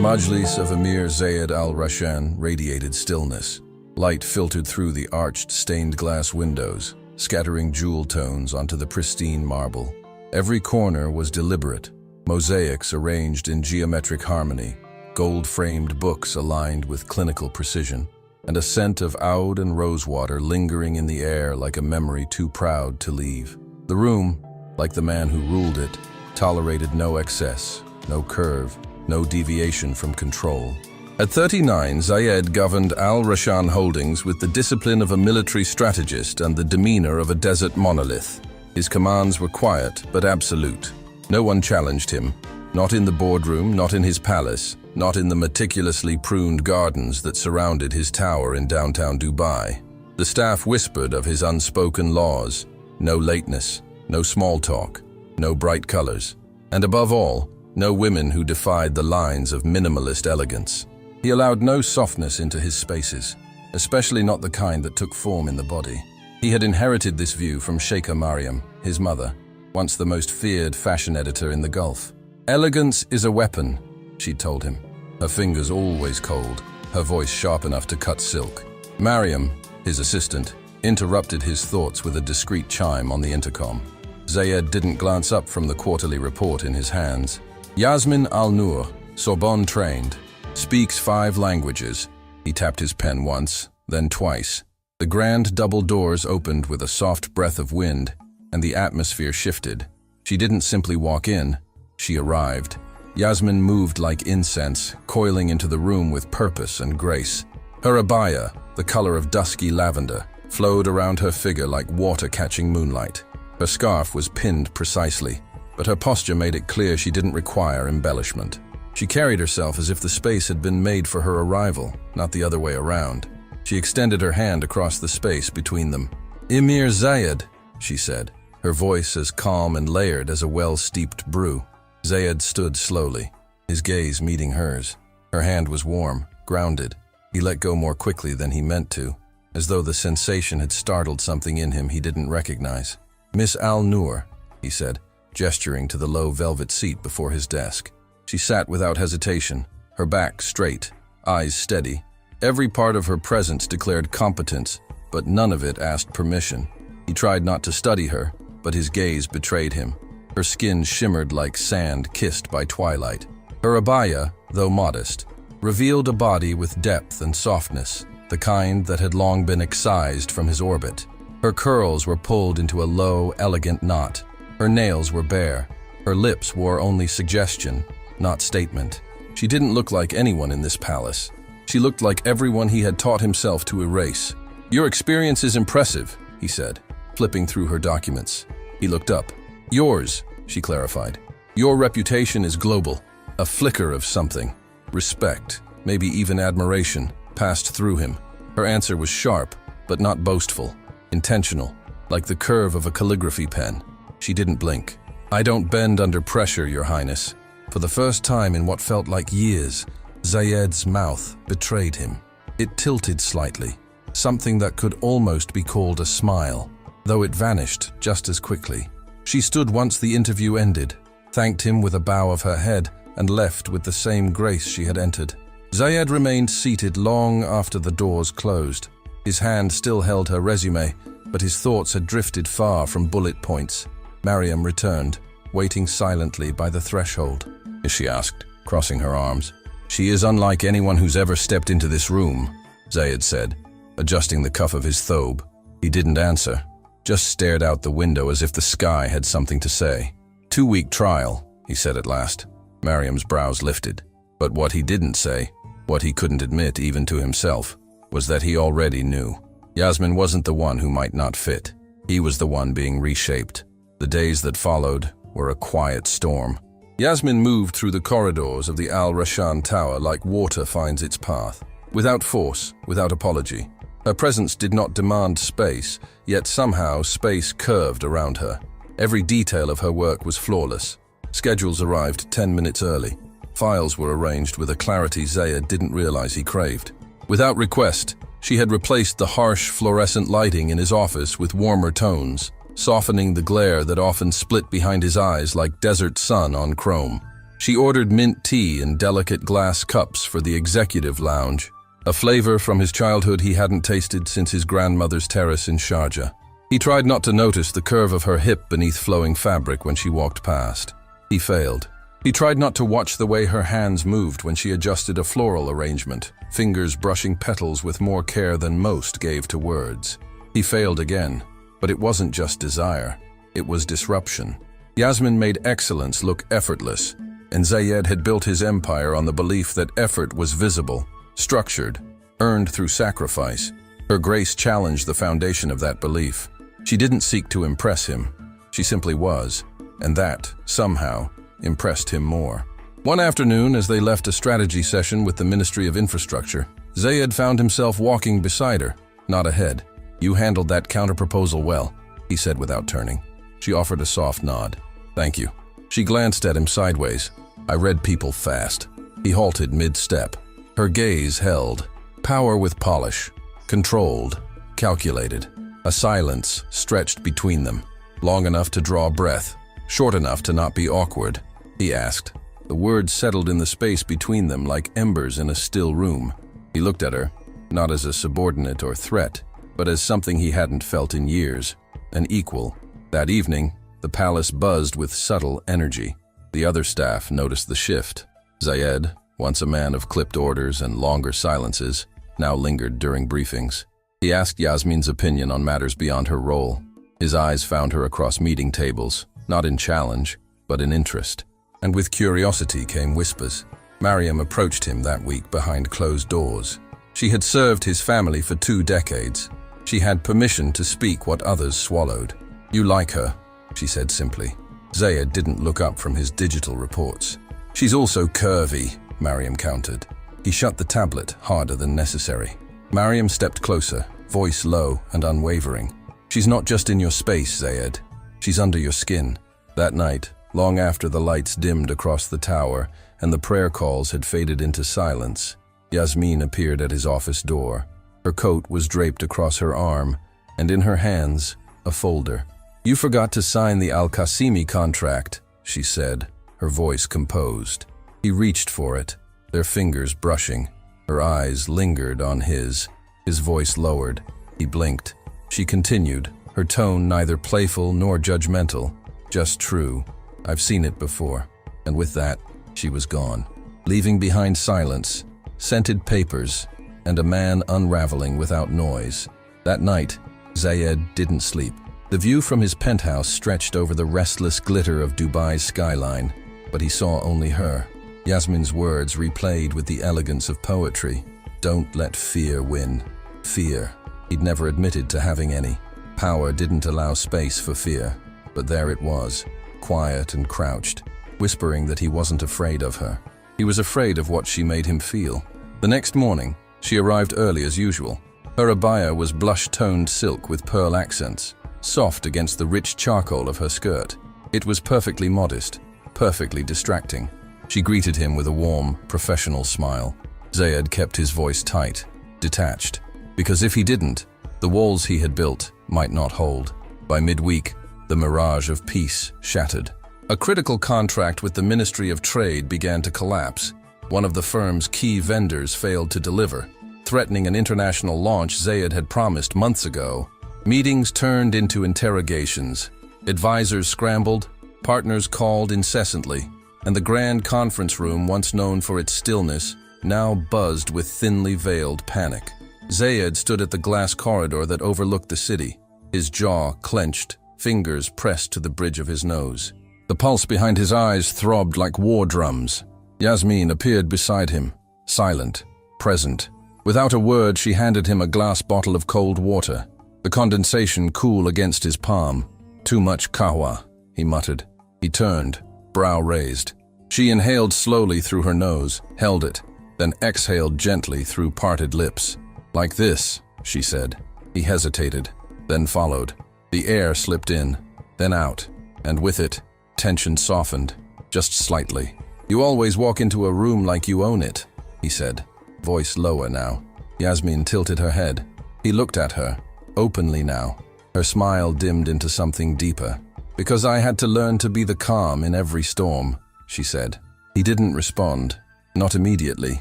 majlis of Emir Zayed al-Rashan radiated stillness. Light filtered through the arched stained glass windows, scattering jewel tones onto the pristine marble. Every corner was deliberate, mosaics arranged in geometric harmony, gold-framed books aligned with clinical precision, and a scent of oud and rosewater lingering in the air like a memory too proud to leave. The room, like the man who ruled it, tolerated no excess, no curve, no deviation from control. At 39, Zayed governed Al-Rashan Holdings with the discipline of a military strategist and the demeanor of a desert monolith. His commands were quiet but absolute. No one challenged him, not in the boardroom, not in his palace, not in the meticulously pruned gardens that surrounded his tower in downtown Dubai. The staff whispered of his unspoken laws: no lateness, no small talk, no bright colors, and above all, no women who defied the lines of minimalist elegance. He allowed no softness into his spaces, especially not the kind that took form in the body. He had inherited this view from Sheikha Mariam, his mother, once the most feared fashion editor in the Gulf. "Elegance is a weapon," she told him, her fingers always cold, her voice sharp enough to cut silk. Mariam, his assistant, interrupted his thoughts with a discreet chime on the intercom. Zayed didn't glance up from the quarterly report in his hands. Yasmin Al-Noor, Sorbonne trained, speaks 5 languages. He tapped his pen once, then twice. The grand double doors opened with a soft breath of wind, and the atmosphere shifted. She didn't simply walk in, she arrived. Yasmin moved like incense, coiling into the room with purpose and grace. Her abaya, the color of dusky lavender, flowed around her figure like water catching moonlight. Her scarf was pinned precisely, but her posture made it clear she didn't require embellishment. She carried herself as if the space had been made for her arrival, not the other way around. She extended her hand across the space between them. "Emir Zayed," she said, her voice as calm and layered as a well-steeped brew. Zayed stood slowly, his gaze meeting hers. Her hand was warm, grounded. He let go more quickly than he meant to, as though the sensation had startled something in him he didn't recognize. "Miss Al-Noor," he said, gesturing to the low velvet seat before his desk. She sat without hesitation, her back straight, eyes steady. Every part of her presence declared competence, but none of it asked permission. He tried not to study her, but his gaze betrayed him. Her skin shimmered like sand kissed by twilight. Her abaya, though modest, revealed a body with depth and softness, the kind that had long been excised from his orbit. Her curls were pulled into a low, elegant knot. Her nails were bare. Her lips wore only suggestion, not statement. She didn't look like anyone in this palace. She looked like everyone he had taught himself to erase. "Your experience is impressive," he said, flipping through her documents. He looked up. "Yours," she clarified. "Your reputation is global." A flicker of something, respect, maybe even admiration, passed through him. Her answer was sharp, but not boastful, intentional, like the curve of a calligraphy pen. She didn't blink. "I don't bend under pressure, Your Highness." For the first time in what felt like years, Zayed's mouth betrayed him. It tilted slightly, something that could almost be called a smile, though it vanished just as quickly. She stood once the interview ended, thanked him with a bow of her head, and left with the same grace she had entered. Zayed remained seated long after the doors closed. His hand still held her resume, but his thoughts had drifted far from bullet points. Mariam returned, waiting silently by the threshold. She asked, crossing her arms. "She is unlike anyone who's ever stepped into this room," Zayed said, adjusting the cuff of his thobe. He didn't answer, just stared out the window as if the sky had something to say. "2-week trial," he said at last. Mariam's brows lifted. But what he didn't say, what he couldn't admit even to himself, was that he already knew. Yasmin wasn't the one who might not fit. He was the one being reshaped. The days that followed were a quiet storm. Yasmin moved through the corridors of the Al-Rashan Tower like water finds its path, without force, without apology. Her presence did not demand space, yet somehow space curved around her. Every detail of her work was flawless. Schedules arrived 10 minutes early. Files were arranged with a clarity Zayed didn't realize he craved. Without request, she had replaced the harsh fluorescent lighting in his office with warmer tones, softening the glare that often split behind his eyes like desert sun on chrome. She ordered mint tea in delicate glass cups for the executive lounge, a flavor from his childhood he hadn't tasted since his grandmother's terrace in Sharjah. He tried not to notice the curve of her hip beneath flowing fabric when she walked past. He failed. He tried not to watch the way her hands moved when she adjusted a floral arrangement, fingers brushing petals with more care than most gave to words. He failed again, but it wasn't just desire, it was disruption. Yasmin made excellence look effortless, and Zayed had built his empire on the belief that effort was visible, structured, earned through sacrifice. Her grace challenged the foundation of that belief. She didn't seek to impress him, she simply was, and that, somehow, impressed him more. One afternoon, as they left a strategy session with the Ministry of Infrastructure, Zayed found himself walking beside her, not ahead. "You handled that counterproposal well," he said without turning. She offered a soft nod. "Thank you." She glanced at him sideways. "I read people fast." He halted mid-step. Her gaze held. Power with polish. Controlled. Calculated. A silence stretched between them, long enough to draw breath, short enough to not be awkward. He asked. The words settled in the space between them like embers in a still room. He looked at her, not as a subordinate or threat, but as something he hadn't felt in years, an equal. That evening, the palace buzzed with subtle energy. The other staff noticed the shift. Zayed, once a man of clipped orders and longer silences, now lingered during briefings. He asked Yasmin's opinion on matters beyond her role. His eyes found her across meeting tables, not in challenge, but in interest. And with curiosity came whispers. Mariam approached him that week behind closed doors. She had served his family for 2 decades. She had permission to speak what others swallowed. "You like her," she said simply. Zayed didn't look up from his digital reports. "She's also curvy," Mariam countered. He shut the tablet harder than necessary. Mariam stepped closer, voice low and unwavering. "She's not just in your space, Zayed. She's under your skin." That night, long after the lights dimmed across the tower and the prayer calls had faded into silence, Yasmin appeared at his office door. Her coat was draped across her arm, and in her hands, a folder. "You forgot to sign the Al-Qasimi contract," she said, her voice composed. He reached for it, their fingers brushing. Her eyes lingered on his voice lowered. He blinked. She continued, her tone neither playful nor judgmental, just true. "I've seen it before." And with that, she was gone, leaving behind silence, scented papers, and a man unraveling without noise. That night, Zayed didn't sleep. The view from his penthouse stretched over the restless glitter of Dubai's skyline, but he saw only her. Yasmin's words replayed with the elegance of poetry. "Don't let fear win." Fear. He'd never admitted to having any. Power didn't allow space for fear, but there it was, quiet and crouched, whispering that he wasn't afraid of her. He was afraid of what she made him feel. The next morning, she arrived early as usual. Her abaya was blush-toned silk with pearl accents, soft against the rich charcoal of her skirt. It was perfectly modest, perfectly distracting. She greeted him with a warm, professional smile. Zayed kept his voice tight, detached, because if he didn't, the walls he had built might not hold. By midweek, the mirage of peace shattered. A critical contract with the Ministry of Trade began to collapse. One of the firm's key vendors failed to deliver, threatening an international launch Zayed had promised months ago. Meetings turned into interrogations. Advisors scrambled, partners called incessantly, and the grand conference room, once known for its stillness, now buzzed with thinly veiled panic. Zayed stood at the glass corridor that overlooked the city, his jaw clenched, fingers pressed to the bridge of his nose. The pulse behind his eyes throbbed like war drums. Yasmin appeared beside him, silent, present. Without a word, she handed him a glass bottle of cold water, the condensation cool against his palm. "Too much kahwa," he muttered. He turned, brow raised. She inhaled slowly through her nose, held it, then exhaled gently through parted lips. "Like this," she said. He hesitated, then followed. The air slipped in, then out, and with it, tension softened, just slightly. "You always walk into a room like you own it," he said, voice lower now. Yasmin tilted her head. He looked at her, openly now. Her smile dimmed into something deeper. "Because I had to learn to be the calm in every storm," she said. He didn't respond, not immediately.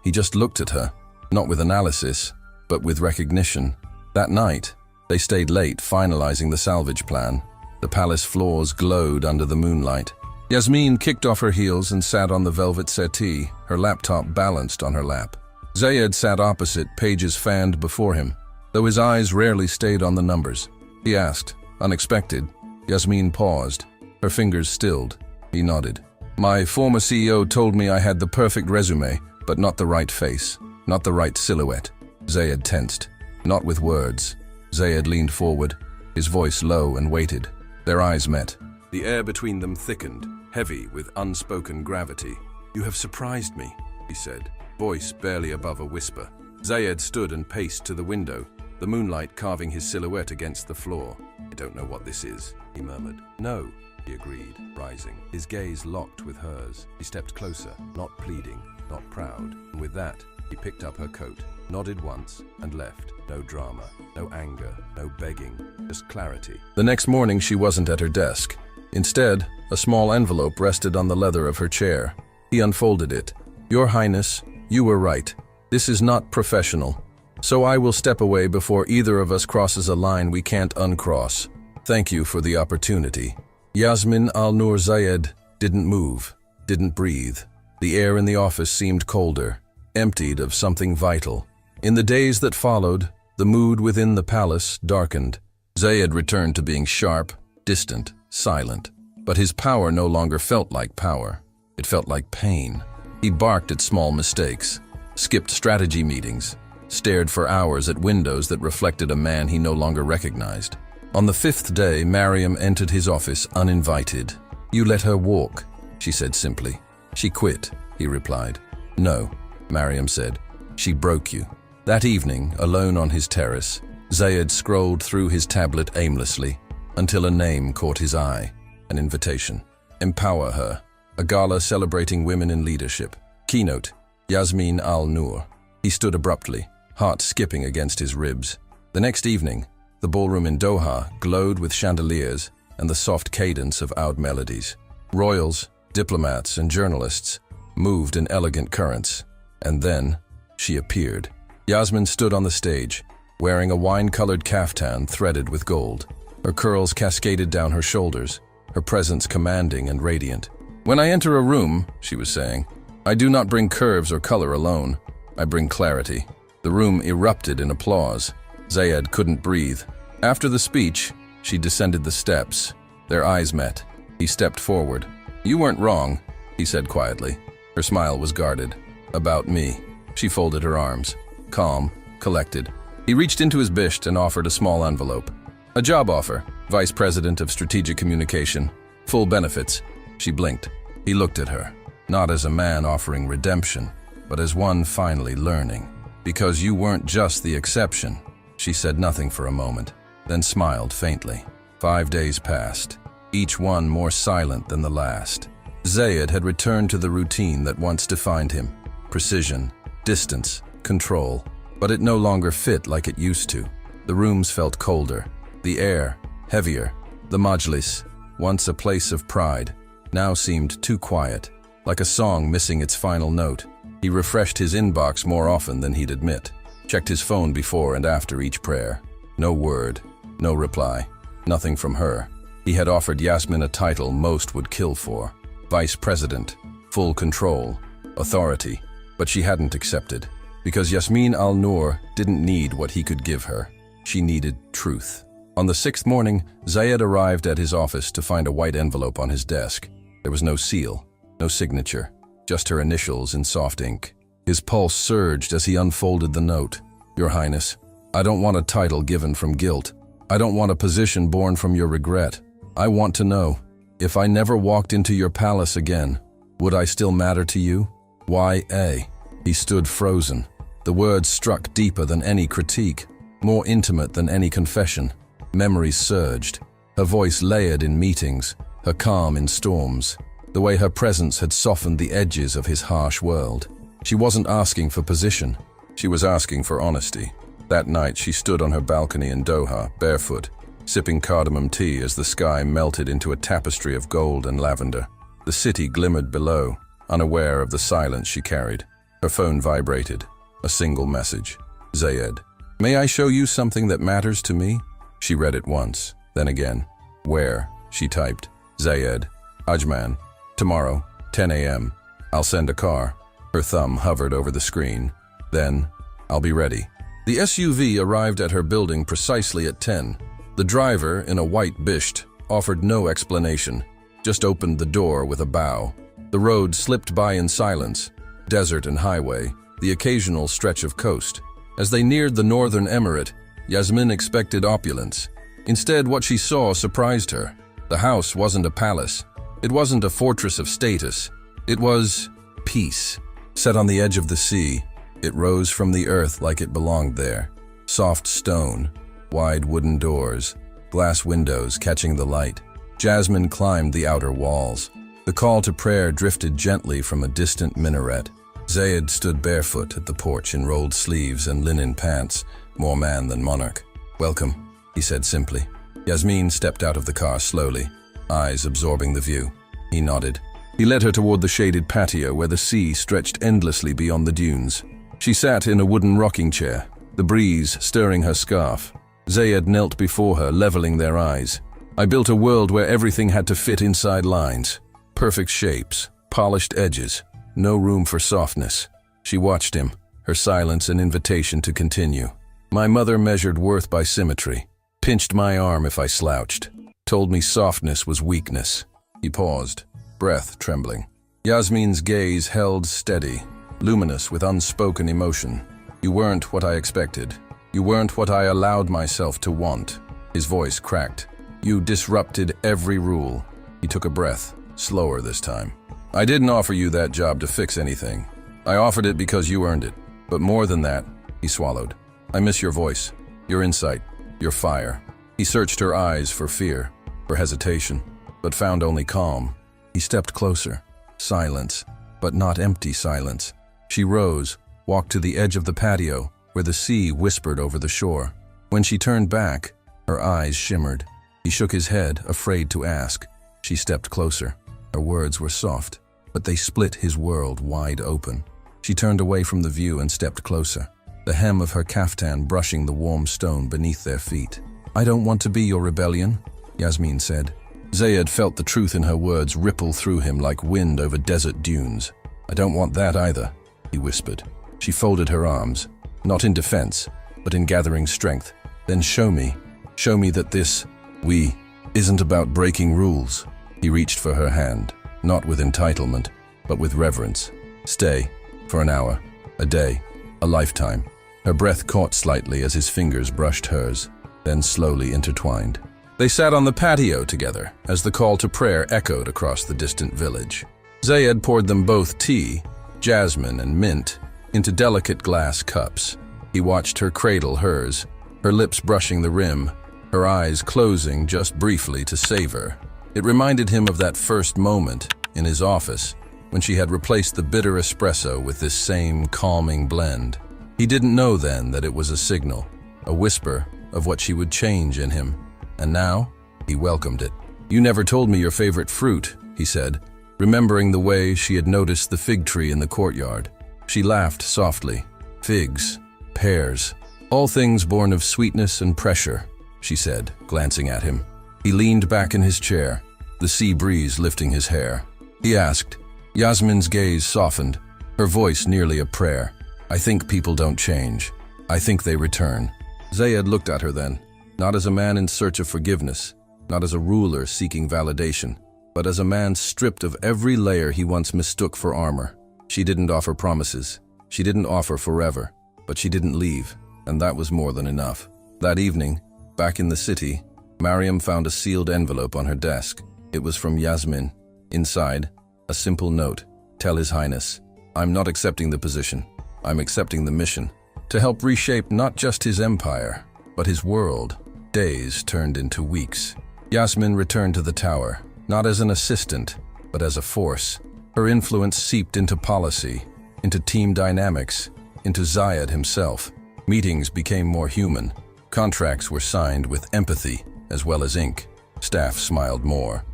He just looked at her, not with analysis, but with recognition. That night, they stayed late finalizing the salvage plan. The palace floors glowed under the moonlight. Yasmin kicked off her heels and sat on the velvet settee, her laptop balanced on her lap. Zayed sat opposite, pages fanned before him, though his eyes rarely stayed on the numbers. He asked, unexpected. Yasmin paused, her fingers stilled. He nodded. My former CEO told me I had the perfect resume, but not the right face, not the right silhouette. Zayed tensed. Not with words. Zayed leaned forward, his voice low and weighted. Their eyes met. The air between them thickened, heavy with unspoken gravity. You have surprised me, he said, voice barely above a whisper. Zayed stood and paced to the window, the moonlight carving his silhouette against the floor. I don't know what this is, he murmured. No, he agreed, rising. His gaze locked with hers. He stepped closer, not pleading, not proud. And with that, he picked up her coat, nodded once, and left. No drama, no anger, no begging, just clarity. The next morning, she wasn't at her desk. Instead, a small envelope rested on the leather of her chair. He unfolded it. Your Highness, you were right. This is not professional. So I will step away before either of us crosses a line we can't uncross. Thank you for the opportunity. Yasmin Al-Nur Zayed didn't move, didn't breathe. The air in the office seemed colder, emptied of something vital. In the days that followed, the mood within the palace darkened. Zayed returned to being sharp, distant, silent. But his power no longer felt like power. It felt like pain. He barked at small mistakes, skipped strategy meetings, stared for hours at windows that reflected a man he no longer recognized. On the fifth day, Mariam entered his office uninvited. You let her walk, she said simply. She quit, he replied. No, Mariam said. She broke you. That evening, alone on his terrace, Zayed scrolled through his tablet aimlessly until a name caught his eye, an invitation. Empower her, a gala celebrating women in leadership. Keynote, Yasmin Al-Nur. He stood abruptly, heart skipping against his ribs. The next evening, the ballroom in Doha glowed with chandeliers and the soft cadence of oud melodies. Royals, diplomats, and journalists moved in elegant currents. And then, she appeared. Yasmin stood on the stage, wearing a wine-colored caftan threaded with gold. Her curls cascaded down her shoulders, her presence commanding and radiant. When I enter a room, she was saying, I do not bring curves or color alone. I bring clarity. The room erupted in applause. Zayed couldn't breathe. After the speech, she descended the steps. Their eyes met. He stepped forward. You weren't wrong, he said quietly. Her smile was guarded. About me. She folded her arms. Calm, collected. He reached into his bisht and offered a small envelope. A job offer, Vice President of Strategic Communication. Full benefits. She blinked. He looked at her, not as a man offering redemption, but as one finally learning. Because you weren't just the exception. She said nothing for a moment, then smiled faintly. 5 days passed, each one more silent than the last. Zayed had returned to the routine that once defined him. Precision, distance, control. But it no longer fit like it used to. The rooms felt colder, the air heavier. The majlis, once a place of pride, now seemed too quiet, like a song missing its final note. He refreshed his inbox more often than he'd admit, checked his phone before and after each prayer. No word, no reply, nothing from her. He had offered Yasmin a title most would kill for. Vice President, full control, authority, but she hadn't accepted. Because Yasmin Al-Nur didn't need what he could give her. She needed truth. On the 6th morning, Zayed arrived at his office to find a white envelope on his desk. There was no seal, no signature, just her initials in soft ink. His pulse surged as he unfolded the note. Your Highness, I don't want a title given from guilt. I don't want a position born from your regret. I want to know, if I never walked into your palace again, would I still matter to you? Y.A. He stood frozen. The words struck deeper than any critique, more intimate than any confession. Memories surged, her voice layered in meetings, her calm in storms, the way her presence had softened the edges of his harsh world. She wasn't asking for position, she was asking for honesty. That night she stood on her balcony in Doha, barefoot, sipping cardamom tea as the sky melted into a tapestry of gold and lavender. The city glimmered below, unaware of the silence she carried. Her phone vibrated. A single message. Zayed. May I show you something that matters to me? She read it once, then again. Where? She typed. Zayed. Ajman. Tomorrow, 10 a.m. I'll send a car. Her thumb hovered over the screen. Then, I'll be ready. The SUV arrived at her building precisely at 10. The driver, in a white bisht, offered no explanation, just opened the door with a bow. The road slipped by in silence, desert and highway, the occasional stretch of coast. As they neared the northern emirate, Yasmin expected opulence. Instead, what she saw surprised her. The house wasn't a palace. It wasn't a fortress of status. It was peace. Set on the edge of the sea, it rose from the earth like it belonged there. Soft stone, wide wooden doors, glass windows catching the light. Jasmine climbed the outer walls. The call to prayer drifted gently from a distant minaret. Zayed stood barefoot at the porch in rolled sleeves and linen pants, more man than monarch. Welcome, he said simply. Yasmin stepped out of the car slowly, eyes absorbing the view. He nodded. He led her toward the shaded patio where the sea stretched endlessly beyond the dunes. She sat in a wooden rocking chair, the breeze stirring her scarf. Zayed knelt before her, leveling their eyes. I built a world where everything had to fit inside lines. Perfect shapes, polished edges, no room for softness. She watched him, her silence an invitation to continue. My mother measured worth by symmetry, pinched my arm if I slouched, told me softness was weakness. He paused, breath trembling. Yasmin's gaze held steady, luminous with unspoken emotion. You weren't what I expected. You weren't what I allowed myself to want. His voice cracked. You disrupted every rule. He took a breath, slower this time. I didn't offer you that job to fix anything. I offered it because you earned it. But more than that, he swallowed. I miss your voice, your insight, your fire. He searched her eyes for fear, for hesitation, but found only calm. He stepped closer. Silence, but not empty silence. She rose, walked to the edge of the patio, where the sea whispered over the shore. When she turned back, her eyes shimmered. He shook his head, afraid to ask. She stepped closer. Her words were soft, but they split his world wide open. She turned away from the view and stepped closer, the hem of her kaftan brushing the warm stone beneath their feet. I don't want to be your rebellion, Yasmin said. Zayed felt the truth in her words ripple through him like wind over desert dunes. I don't want that either, he whispered. She folded her arms, not in defense, but in gathering strength. Then show me that this, we, isn't about breaking rules. He reached for her hand, not with entitlement, but with reverence. Stay, for an hour, a day, a lifetime. Her breath caught slightly as his fingers brushed hers, then slowly intertwined. They sat on the patio together as the call to prayer echoed across the distant village. Zayed poured them both tea, jasmine and mint, into delicate glass cups. He watched her cradle hers, her lips brushing the rim, her eyes closing just briefly to savor. It reminded him of that first moment in his office when she had replaced the bitter espresso with this same calming blend. He didn't know then that it was a signal, a whisper of what she would change in him. And now, he welcomed it. You never told me your favorite fruit, he said, remembering the way she had noticed the fig tree in the courtyard. She laughed softly. Figs, pears, all things born of sweetness and pressure, she said, glancing at him. He leaned back in his chair, the sea breeze lifting his hair. He asked. Yasmin's gaze softened, her voice nearly a prayer. I think people don't change. I think they return. Zayed looked at her then, not as a man in search of forgiveness, not as a ruler seeking validation, but as a man stripped of every layer he once mistook for armor. She didn't offer promises. She didn't offer forever, but she didn't leave, and that was more than enough. That evening, back in the city, Mariam found a sealed envelope on her desk. It was from Yasmin. Inside, a simple note. Tell His Highness, I'm not accepting the position. I'm accepting the mission. To help reshape not just his empire, but his world. Days turned into weeks. Yasmin returned to the tower, not as an assistant, but as a force. Her influence seeped into policy, into team dynamics, into Zayed himself. Meetings became more human. Contracts were signed with empathy as well as ink. Staff smiled more,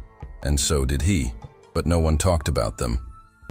and so did he. But no one talked about them.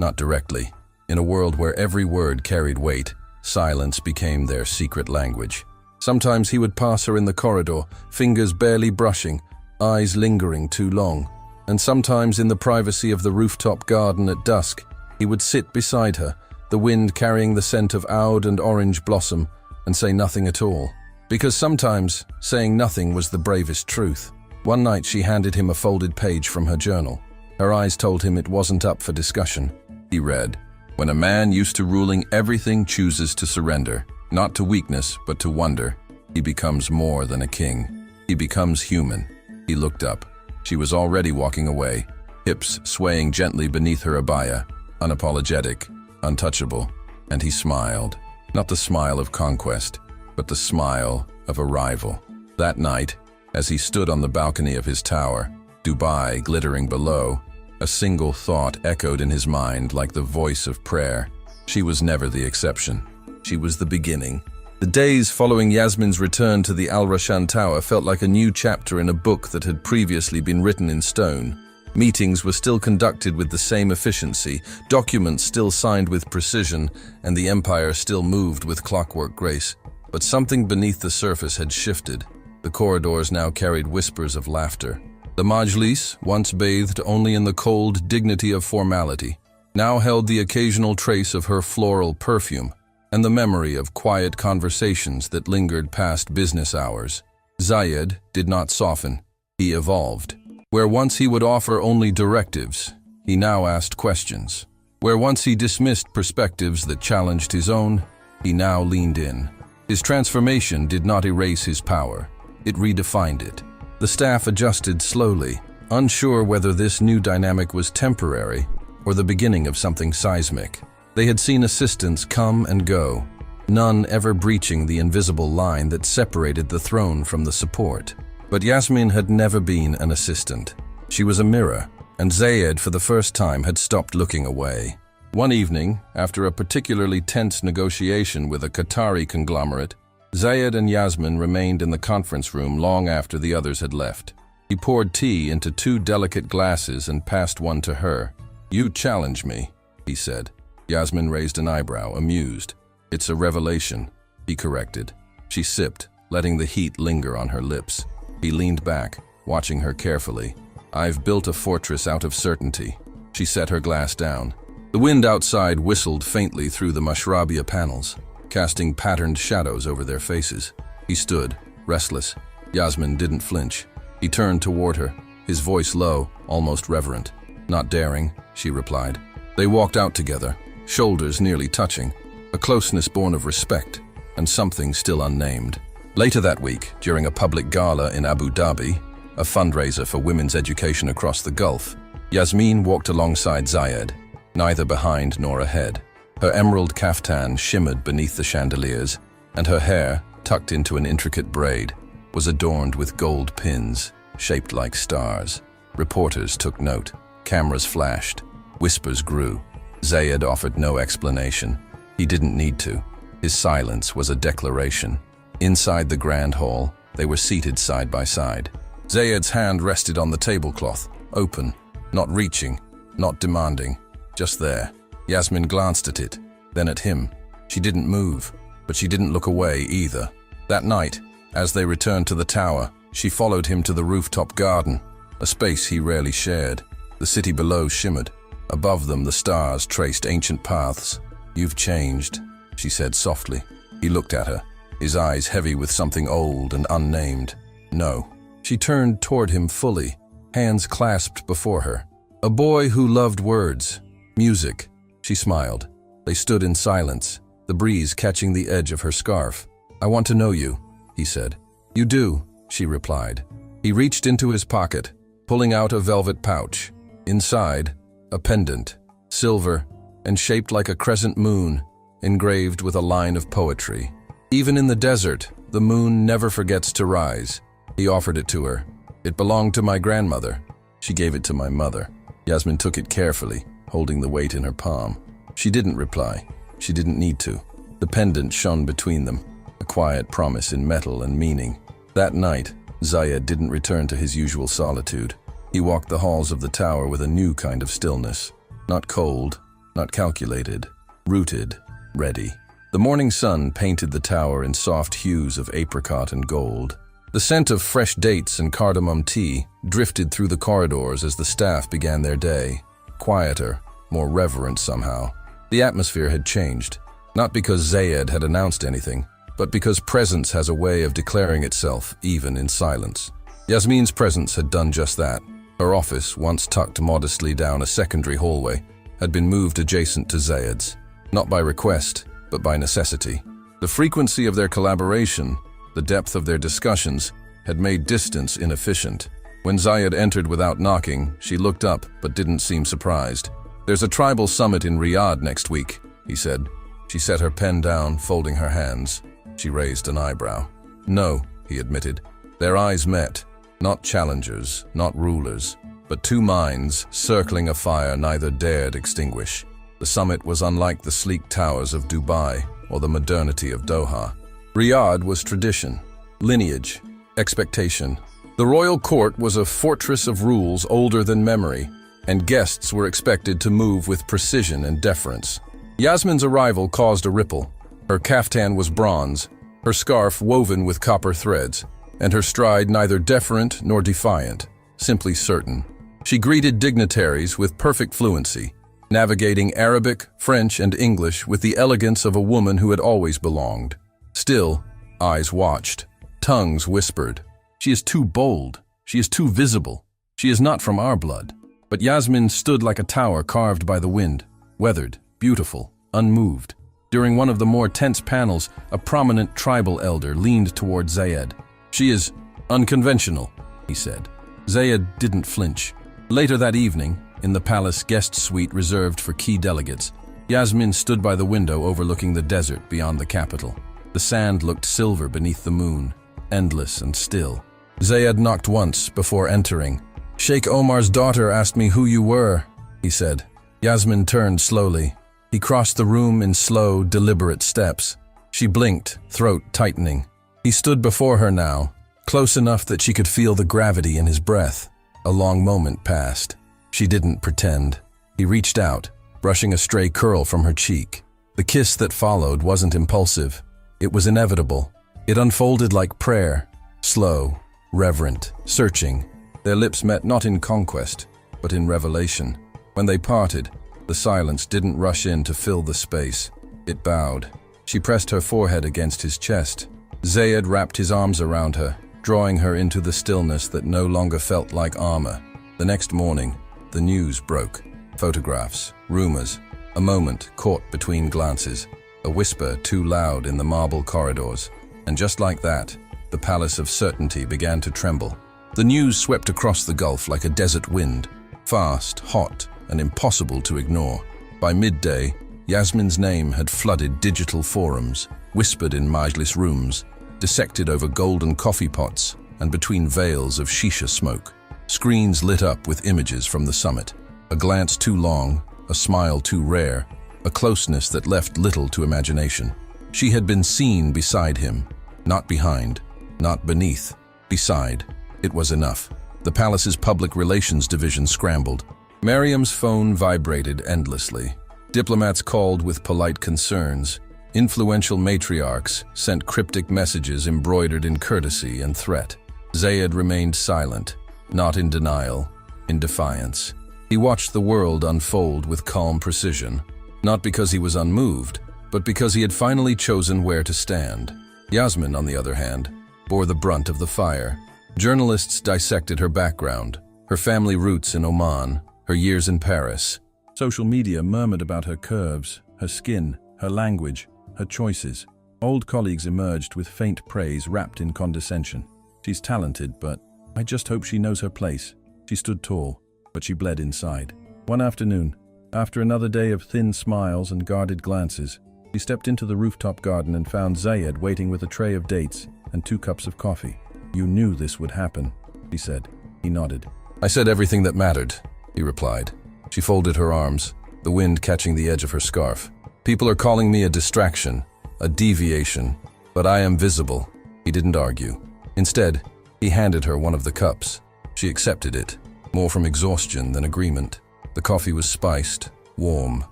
not directly. In a world where every word carried weight, silence became their secret language. Sometimes he would pass her in the corridor, fingers barely brushing, eyes lingering too long. And sometimes in the privacy of the rooftop garden at dusk, he would sit beside her, the wind carrying the scent of oud and orange blossom, and say nothing at all. Because sometimes saying nothing was the bravest truth. One night she handed him a folded page from her journal. Her eyes told him it wasn't up for discussion. He read, "When a man used to ruling everything chooses to surrender, not to weakness but to wonder, he becomes more than a king. He becomes human." He looked up. She was already walking away, hips swaying gently beneath her abaya, unapologetic, untouchable, and he smiled. Not the smile of conquest, but the smile of arrival. That night, as he stood on the balcony of his tower, Dubai glittering below, a single thought echoed in his mind like the voice of prayer. She was never the exception. She was the beginning. The days following Yasmin's return to the Al Rashan Tower felt like a new chapter in a book that had previously been written in stone. Meetings were still conducted with the same efficiency, documents still signed with precision, and the empire still moved with clockwork grace. But something beneath the surface had shifted. The corridors now carried whispers of laughter. The majlis, once bathed only in the cold dignity of formality, now held the occasional trace of her floral perfume and the memory of quiet conversations that lingered past business hours. Zayed did not soften, he evolved. Where once he would offer only directives, he now asked questions. Where once he dismissed perspectives that challenged his own, he now leaned in. His transformation did not erase his power, it redefined it. The staff adjusted slowly, unsure whether this new dynamic was temporary or the beginning of something seismic. They had seen assistants come and go, none ever breaching the invisible line that separated the throne from the support. But Yasmin had never been an assistant. She was a mirror, and Zayed for the first time had stopped looking away. One evening, after a particularly tense negotiation with a Qatari conglomerate, Zayed and Yasmin remained in the conference room long after the others had left. He poured tea into 2 delicate glasses and passed one to her. "You challenge me," he said. Yasmin raised an eyebrow, amused. "It's a revelation," he corrected. She sipped, letting the heat linger on her lips. He leaned back, watching her carefully. "I've built a fortress out of certainty." She set her glass down. The wind outside whistled faintly through the mashrabia panels, casting patterned shadows over their faces. He stood, restless. Yasmin didn't flinch. He turned toward her, his voice low, almost reverent. "Not daring," she replied. They walked out together, shoulders nearly touching, a closeness born of respect and something still unnamed. Later that week, during a public gala in Abu Dhabi, a fundraiser for women's education across the Gulf, Yasmin walked alongside Zayed, neither behind nor ahead. Her emerald kaftan shimmered beneath the chandeliers, and her hair, tucked into an intricate braid, was adorned with gold pins, shaped like stars. Reporters took note, cameras flashed, whispers grew. Zayed offered no explanation. He didn't need to. His silence was a declaration. Inside the grand hall, they were seated side by side. Zayed's hand rested on the tablecloth, open, not reaching, not demanding, just there. Yasmin glanced at it, then at him. She didn't move, but she didn't look away either. That night, as they returned to the tower, she followed him to the rooftop garden, a space he rarely shared. The city below shimmered. Above them, the stars traced ancient paths. "You've changed," she said softly. He looked at her, his eyes heavy with something old and unnamed. "No." She turned toward him fully, hands clasped before her. "A boy who loved words, music." She smiled. They stood in silence, the breeze catching the edge of her scarf. "I want to know you," he said. "You do," she replied. He reached into his pocket, pulling out a velvet pouch. Inside, a pendant, silver, and shaped like a crescent moon, engraved with a line of poetry. "Even in the desert, the moon never forgets to rise." He offered it to her. "It belonged to my grandmother. She gave it to my mother." Yasmin took it carefully, holding the weight in her palm. She didn't reply. She didn't need to. The pendant shone between them, a quiet promise in metal and meaning. That night, Zayed didn't return to his usual solitude. He walked the halls of the tower with a new kind of stillness. Not cold, not calculated, rooted, ready. The morning sun painted the tower in soft hues of apricot and gold. The scent of fresh dates and cardamom tea drifted through the corridors as the staff began their day. Quieter, more reverent somehow. The atmosphere had changed, not because Zayed had announced anything, but because presence has a way of declaring itself even in silence. Yasmin's presence had done just that. Her office, once tucked modestly down a secondary hallway, had been moved adjacent to Zayed's, not by request, but by necessity. The frequency of their collaboration, the depth of their discussions, had made distance inefficient. When Zayed entered without knocking, she looked up but didn't seem surprised. "There's a tribal summit in Riyadh next week," he said. She set her pen down, folding her hands. She raised an eyebrow. "No," he admitted. Their eyes met, not challengers, not rulers, but two minds circling a fire neither dared extinguish. The summit was unlike the sleek towers of Dubai or the modernity of Doha. Riyadh was tradition, lineage, expectation. The royal court was a fortress of rules older than memory, and guests were expected to move with precision and deference. Yasmin's arrival caused a ripple. Her caftan was bronze, her scarf woven with copper threads, and her stride neither deferent nor defiant, simply certain. She greeted dignitaries with perfect fluency, navigating Arabic, French, and English with the elegance of a woman who had always belonged. Still, eyes watched, tongues whispered. "She is too bold. She is too visible. She is not from our blood." But Yasmin stood like a tower carved by the wind, weathered, beautiful, unmoved. During one of the more tense panels, a prominent tribal elder leaned toward Zayed. "She is unconventional," he said. Zayed didn't flinch. Later that evening, in the palace guest suite reserved for key delegates, Yasmin stood by the window overlooking the desert beyond the capital. The sand looked silver beneath the moon, endless and still. Zayed knocked once before entering. "Sheikh Omar's daughter asked me who you were," he said. Yasmin turned slowly. He crossed the room in slow, deliberate steps. She blinked, throat tightening. He stood before her now, close enough that she could feel the gravity in his breath. A long moment passed. She didn't pretend. He reached out, brushing a stray curl from her cheek. The kiss that followed wasn't impulsive. It was inevitable. It unfolded like prayer, slow, reverent, searching. Their lips met not in conquest, but in revelation. When they parted, the silence didn't rush in to fill the space. It bowed. She pressed her forehead against his chest. Zayed wrapped his arms around her, drawing her into the stillness that no longer felt like armor. The next morning, the news broke. Photographs, rumors, a moment caught between glances, a whisper too loud in the marble corridors. And just like that, the palace of certainty began to tremble. The news swept across the gulf like a desert wind, fast, hot, and impossible to ignore. By midday, Yasmin's name had flooded digital forums, whispered in majlis rooms, dissected over golden coffee pots and between veils of shisha smoke. Screens lit up with images from the summit. A glance too long, a smile too rare, a closeness that left little to imagination. She had been seen beside him, not behind, not beneath, beside. It was enough. The palace's public relations division scrambled. Mariam's phone vibrated endlessly. Diplomats called with polite concerns. Influential matriarchs sent cryptic messages embroidered in courtesy and threat. Zayed remained silent, not in denial, in defiance. He watched the world unfold with calm precision, not because he was unmoved, but because he had finally chosen where to stand. Yasmin, on the other hand, bore the brunt of the fire. Journalists dissected her background, her family roots in Oman, her years in Paris. Social media murmured about her curves, her skin, her language, her choices. Old colleagues emerged with faint praise wrapped in condescension. "She's talented, but I just hope she knows her place." She stood tall, but she bled inside. One afternoon, after another day of thin smiles and guarded glances, she stepped into the rooftop garden and found Zayed waiting with a tray of dates and 2 cups of coffee. "You knew this would happen," she said. He nodded. "I said everything that mattered," he replied. She folded her arms, the wind catching the edge of her scarf. "People are calling me a distraction, a deviation, but I am visible." He didn't argue. Instead, he handed her one of the cups. She accepted it, more from exhaustion than agreement. The coffee was spiced, warm,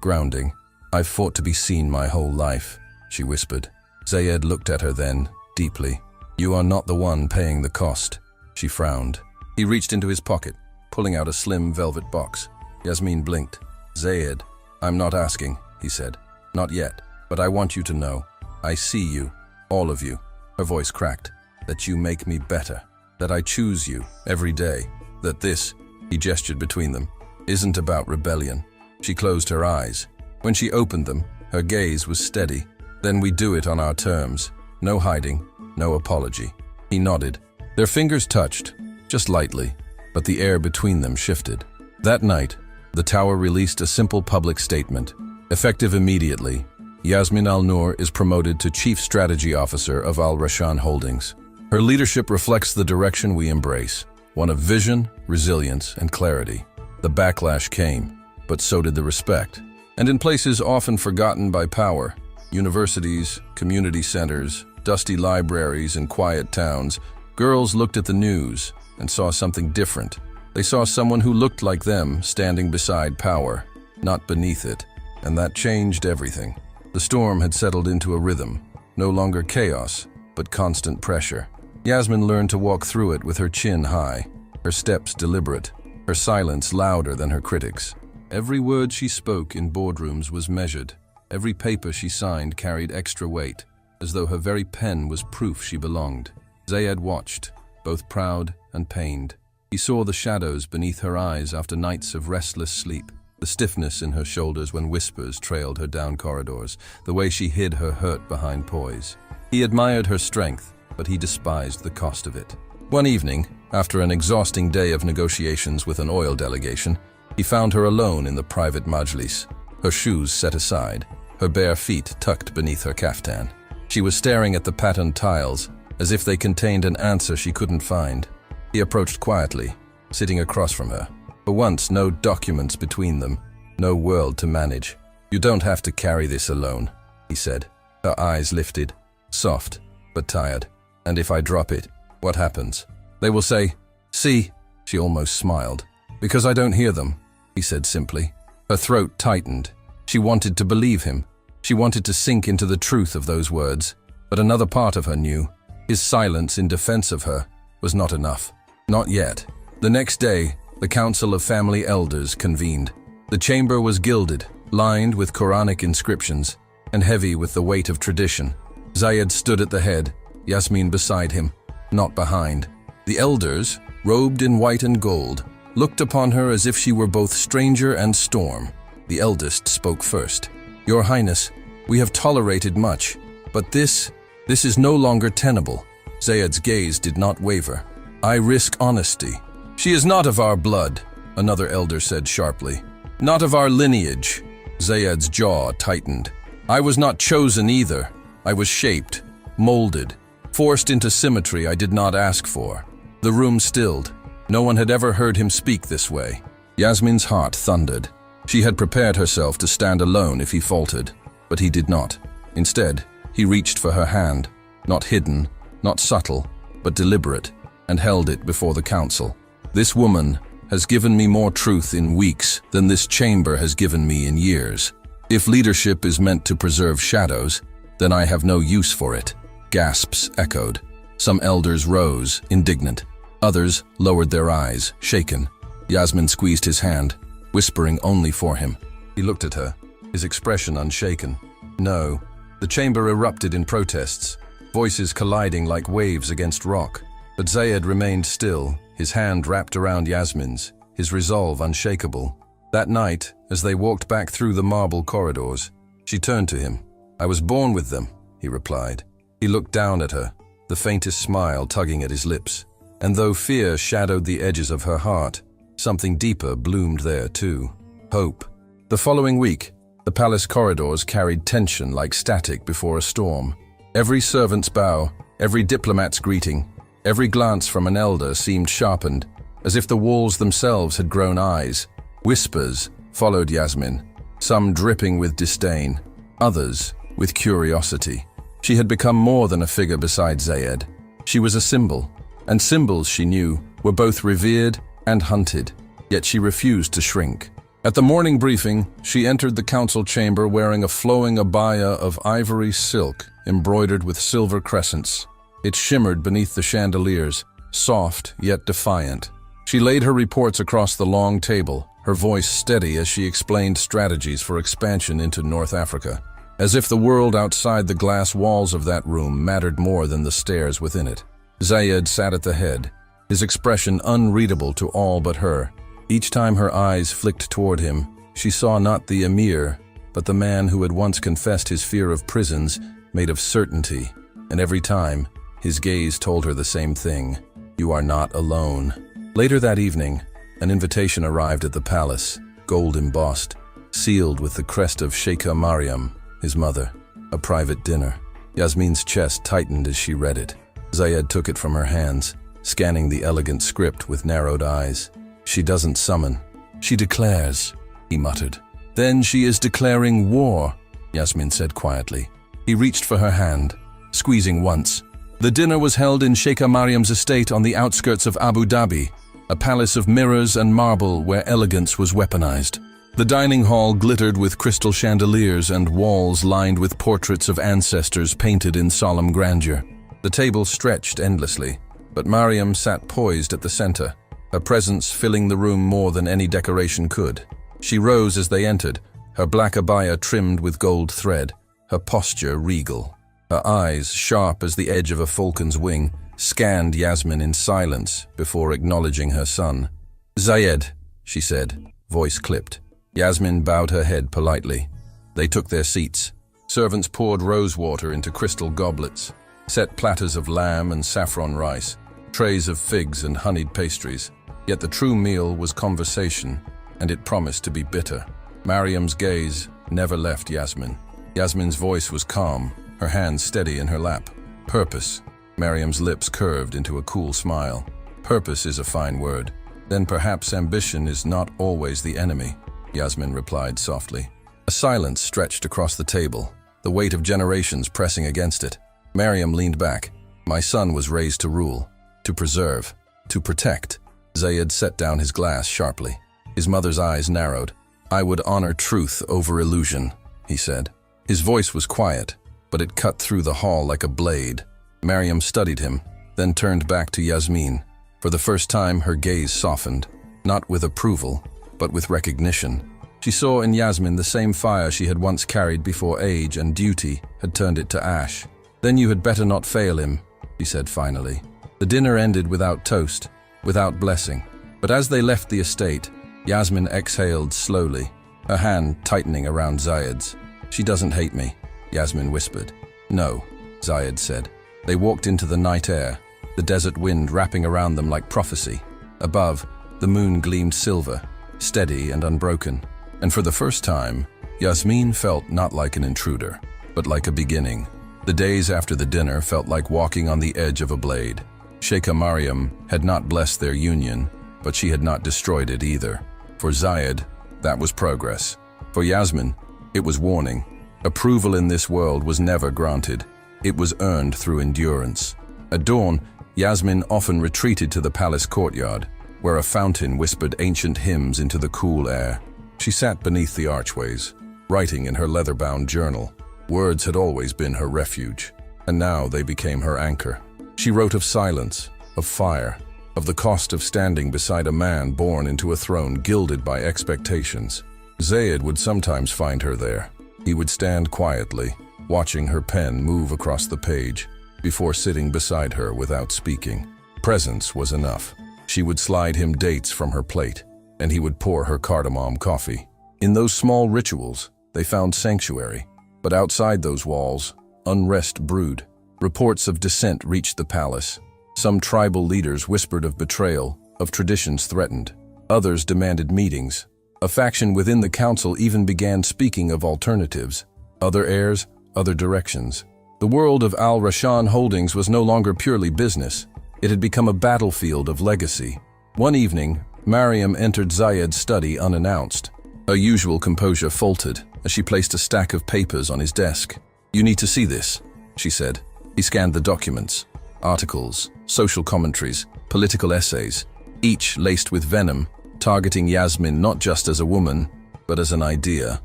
grounding. "I've fought to be seen my whole life," she whispered. Zayed looked at her then, deeply. "You are not the one paying the cost." She frowned. He reached into his pocket, pulling out a slim velvet box. Yasmin blinked. "Zayed, I'm not asking," he said. "Not yet, but I want you to know. I see you, all of you." Her voice cracked. "That you make me better. That I choose you every day. That this," he gestured between them, "isn't about rebellion." She closed her eyes. When she opened them, her gaze was steady. "Then we do it on our terms. No hiding, no apology." He nodded. Their fingers touched, just lightly, but the air between them shifted. That night, the tower released a simple public statement. Effective immediately, Yasmin Al-Noor is promoted to Chief Strategy Officer of Al-Rashan Holdings. Her leadership reflects the direction we embrace, one of vision, resilience, and clarity. The backlash came, but so did the respect. And in places often forgotten by power, universities, community centers, dusty libraries, and quiet towns, girls looked at the news and saw something different. They saw someone who looked like them standing beside power, not beneath it, and that changed everything. The storm had settled into a rhythm, no longer chaos, but constant pressure. Yasmin learned to walk through it with her chin high, her steps deliberate, her silence louder than her critics. Every word she spoke in boardrooms was measured. Every paper she signed carried extra weight, as though her very pen was proof she belonged. Zayed watched, both proud and pained. He saw the shadows beneath her eyes after nights of restless sleep, the stiffness in her shoulders when whispers trailed her down corridors, the way she hid her hurt behind poise. He admired her strength, but he despised the cost of it. One evening, after an exhausting day of negotiations with an oil delegation, he found her alone in the private majlis, her shoes set aside, her bare feet tucked beneath her kaftan. She was staring at the patterned tiles, as if they contained an answer she couldn't find. He approached quietly, sitting across from her. For once, no documents between them, no world to manage. "You don't have to carry this alone," he said. Her eyes lifted, soft, but tired. "And if I drop it, what happens? They will say, 'See,'" she almost smiled. "Because I don't hear them," he said simply. Her throat tightened. She wanted to believe him. She wanted to sink into the truth of those words. But another part of her knew. His silence in defense of her was not enough. Not yet. The next day, the Council of Family Elders convened. The chamber was gilded, lined with Quranic inscriptions, and heavy with the weight of tradition. Zayed stood at the head, Yasmin beside him, not behind. The elders, robed in white and gold, looked upon her as if she were both stranger and storm. The eldest spoke first. "Your Highness, we have tolerated much, but this is no longer tenable." Zayed's gaze did not waver. "I risk honesty." "She is not of our blood," another elder said sharply. "Not of our lineage." Zayed's jaw tightened. "I was not chosen either. I was shaped, molded, forced into symmetry I did not ask for." The room stilled. No one had ever heard him speak this way. Yasmin's heart thundered. She had prepared herself to stand alone if he faltered, but he did not. Instead, he reached for her hand, not hidden, not subtle, but deliberate, and held it before the council. "This woman has given me more truth in weeks than this chamber has given me in years. If leadership is meant to preserve shadows, then I have no use for it." Gasps echoed. Some elders rose, indignant. Others lowered their eyes, shaken. Yasmin squeezed his hand, whispering only for him. He looked at her, his expression unshaken. "No." The chamber erupted in protests, voices colliding like waves against rock. But Zayed remained still, his hand wrapped around Yasmin's, his resolve unshakable. That night, as they walked back through the marble corridors, she turned to him. "I was born with them," he replied. He looked down at her, the faintest smile tugging at his lips. And though fear shadowed the edges of her heart, something deeper bloomed there too. Hope. The following week, the palace corridors carried tension like static before a storm. Every servant's bow, every diplomat's greeting, every glance from an elder seemed sharpened, as if the walls themselves had grown eyes. Whispers followed Yasmin, some dripping with disdain, others with curiosity. She had become more than a figure beside Zayed. She was a symbol, and symbols, she knew, were both revered and hunted. Yet she refused to shrink. At the morning briefing, she entered the council chamber wearing a flowing abaya of ivory silk embroidered with silver crescents. It shimmered beneath the chandeliers, soft yet defiant. She laid her reports across the long table, her voice steady as she explained strategies for expansion into North Africa, as if the world outside the glass walls of that room mattered more than the stairs within it. Zayed sat at the head, his expression unreadable to all but her. Each time her eyes flicked toward him, she saw not the Emir, but the man who had once confessed his fear of prisons made of certainty, and every time, his gaze told her the same thing: you are not alone. Later that evening, an invitation arrived at the palace, gold embossed, sealed with the crest of Sheikha Mariam, his mother. A private dinner. Yasmin's chest tightened as she read it. Zayed took it from her hands, scanning the elegant script with narrowed eyes. She doesn't summon. She declares, he muttered. Then she is declaring war, Yasmin said quietly. He reached for her hand, squeezing once. The dinner was held in Sheikha Mariam's estate on the outskirts of Abu Dhabi, a palace of mirrors and marble where elegance was weaponized. The dining hall glittered with crystal chandeliers and walls lined with portraits of ancestors painted in solemn grandeur. The table stretched endlessly, but Mariam sat poised at the center, her presence filling the room more than any decoration could. She rose as they entered, her black abaya trimmed with gold thread, her posture regal. Her eyes, sharp as the edge of a falcon's wing, scanned Yasmin in silence before acknowledging her son. Zayed, she said, voice clipped. Yasmin bowed her head politely. They took their seats. Servants poured rose water into crystal goblets, set platters of lamb and saffron rice, trays of figs and honeyed pastries. Yet the true meal was conversation, and it promised to be bitter. Mariam's gaze never left Yasmin. Yasmin's voice was calm, her hands steady in her lap. Purpose. Mariam's lips curved into a cool smile. Purpose is a fine word. Then perhaps ambition is not always the enemy, Yasmin replied softly. A silence stretched across the table, the weight of generations pressing against it. Mariam leaned back. My son was raised to rule, to preserve, to protect. Zayed set down his glass sharply. His mother's eyes narrowed. I would honor truth over illusion, he said. His voice was quiet, but it cut through the hall like a blade. Mariam studied him, then turned back to Yasmin. For the first time, her gaze softened, not with approval, but with recognition. She saw in Yasmin the same fire she had once carried before age and duty had turned it to ash. Then you had better not fail him, she said finally. The dinner ended without toast, without blessing. But as they left the estate, Yasmin exhaled slowly, her hand tightening around Zayed's. She doesn't hate me, Yasmin whispered. No, Zayed said. They walked into the night air, the desert wind wrapping around them like prophecy. Above, the moon gleamed silver, steady and unbroken. And for the first time, Yasmin felt not like an intruder, but like a beginning. The days after the dinner felt like walking on the edge of a blade. Sheikha Mariam had not blessed their union, but she had not destroyed it either. For Zayed, that was progress. For Yasmin, it was warning. Approval in this world was never granted. It was earned through endurance. At dawn, Yasmin often retreated to the palace courtyard, where a fountain whispered ancient hymns into the cool air. She sat beneath the archways, writing in her leather-bound journal. Words had always been her refuge, and now they became her anchor. She wrote of silence, of fire, of the cost of standing beside a man born into a throne gilded by expectations. Zayed would sometimes find her there. He would stand quietly, watching her pen move across the page, before sitting beside her without speaking. Presence was enough. She would slide him dates from her plate, and he would pour her cardamom coffee. In those small rituals, they found sanctuary. But outside those walls, unrest brewed. Reports of dissent reached the palace. Some tribal leaders whispered of betrayal, of traditions threatened. Others demanded meetings. A faction within the council even began speaking of alternatives. Other heirs, other directions. The world of Al Rashan Holdings was no longer purely business. It had become a battlefield of legacy. One evening, Mariam entered Zayed's study unannounced. Her usual composure faltered as she placed a stack of papers on his desk. You need to see this, she said. He scanned the documents. Articles, social commentaries, political essays, each laced with venom, targeting Yasmin not just as a woman, but as an idea,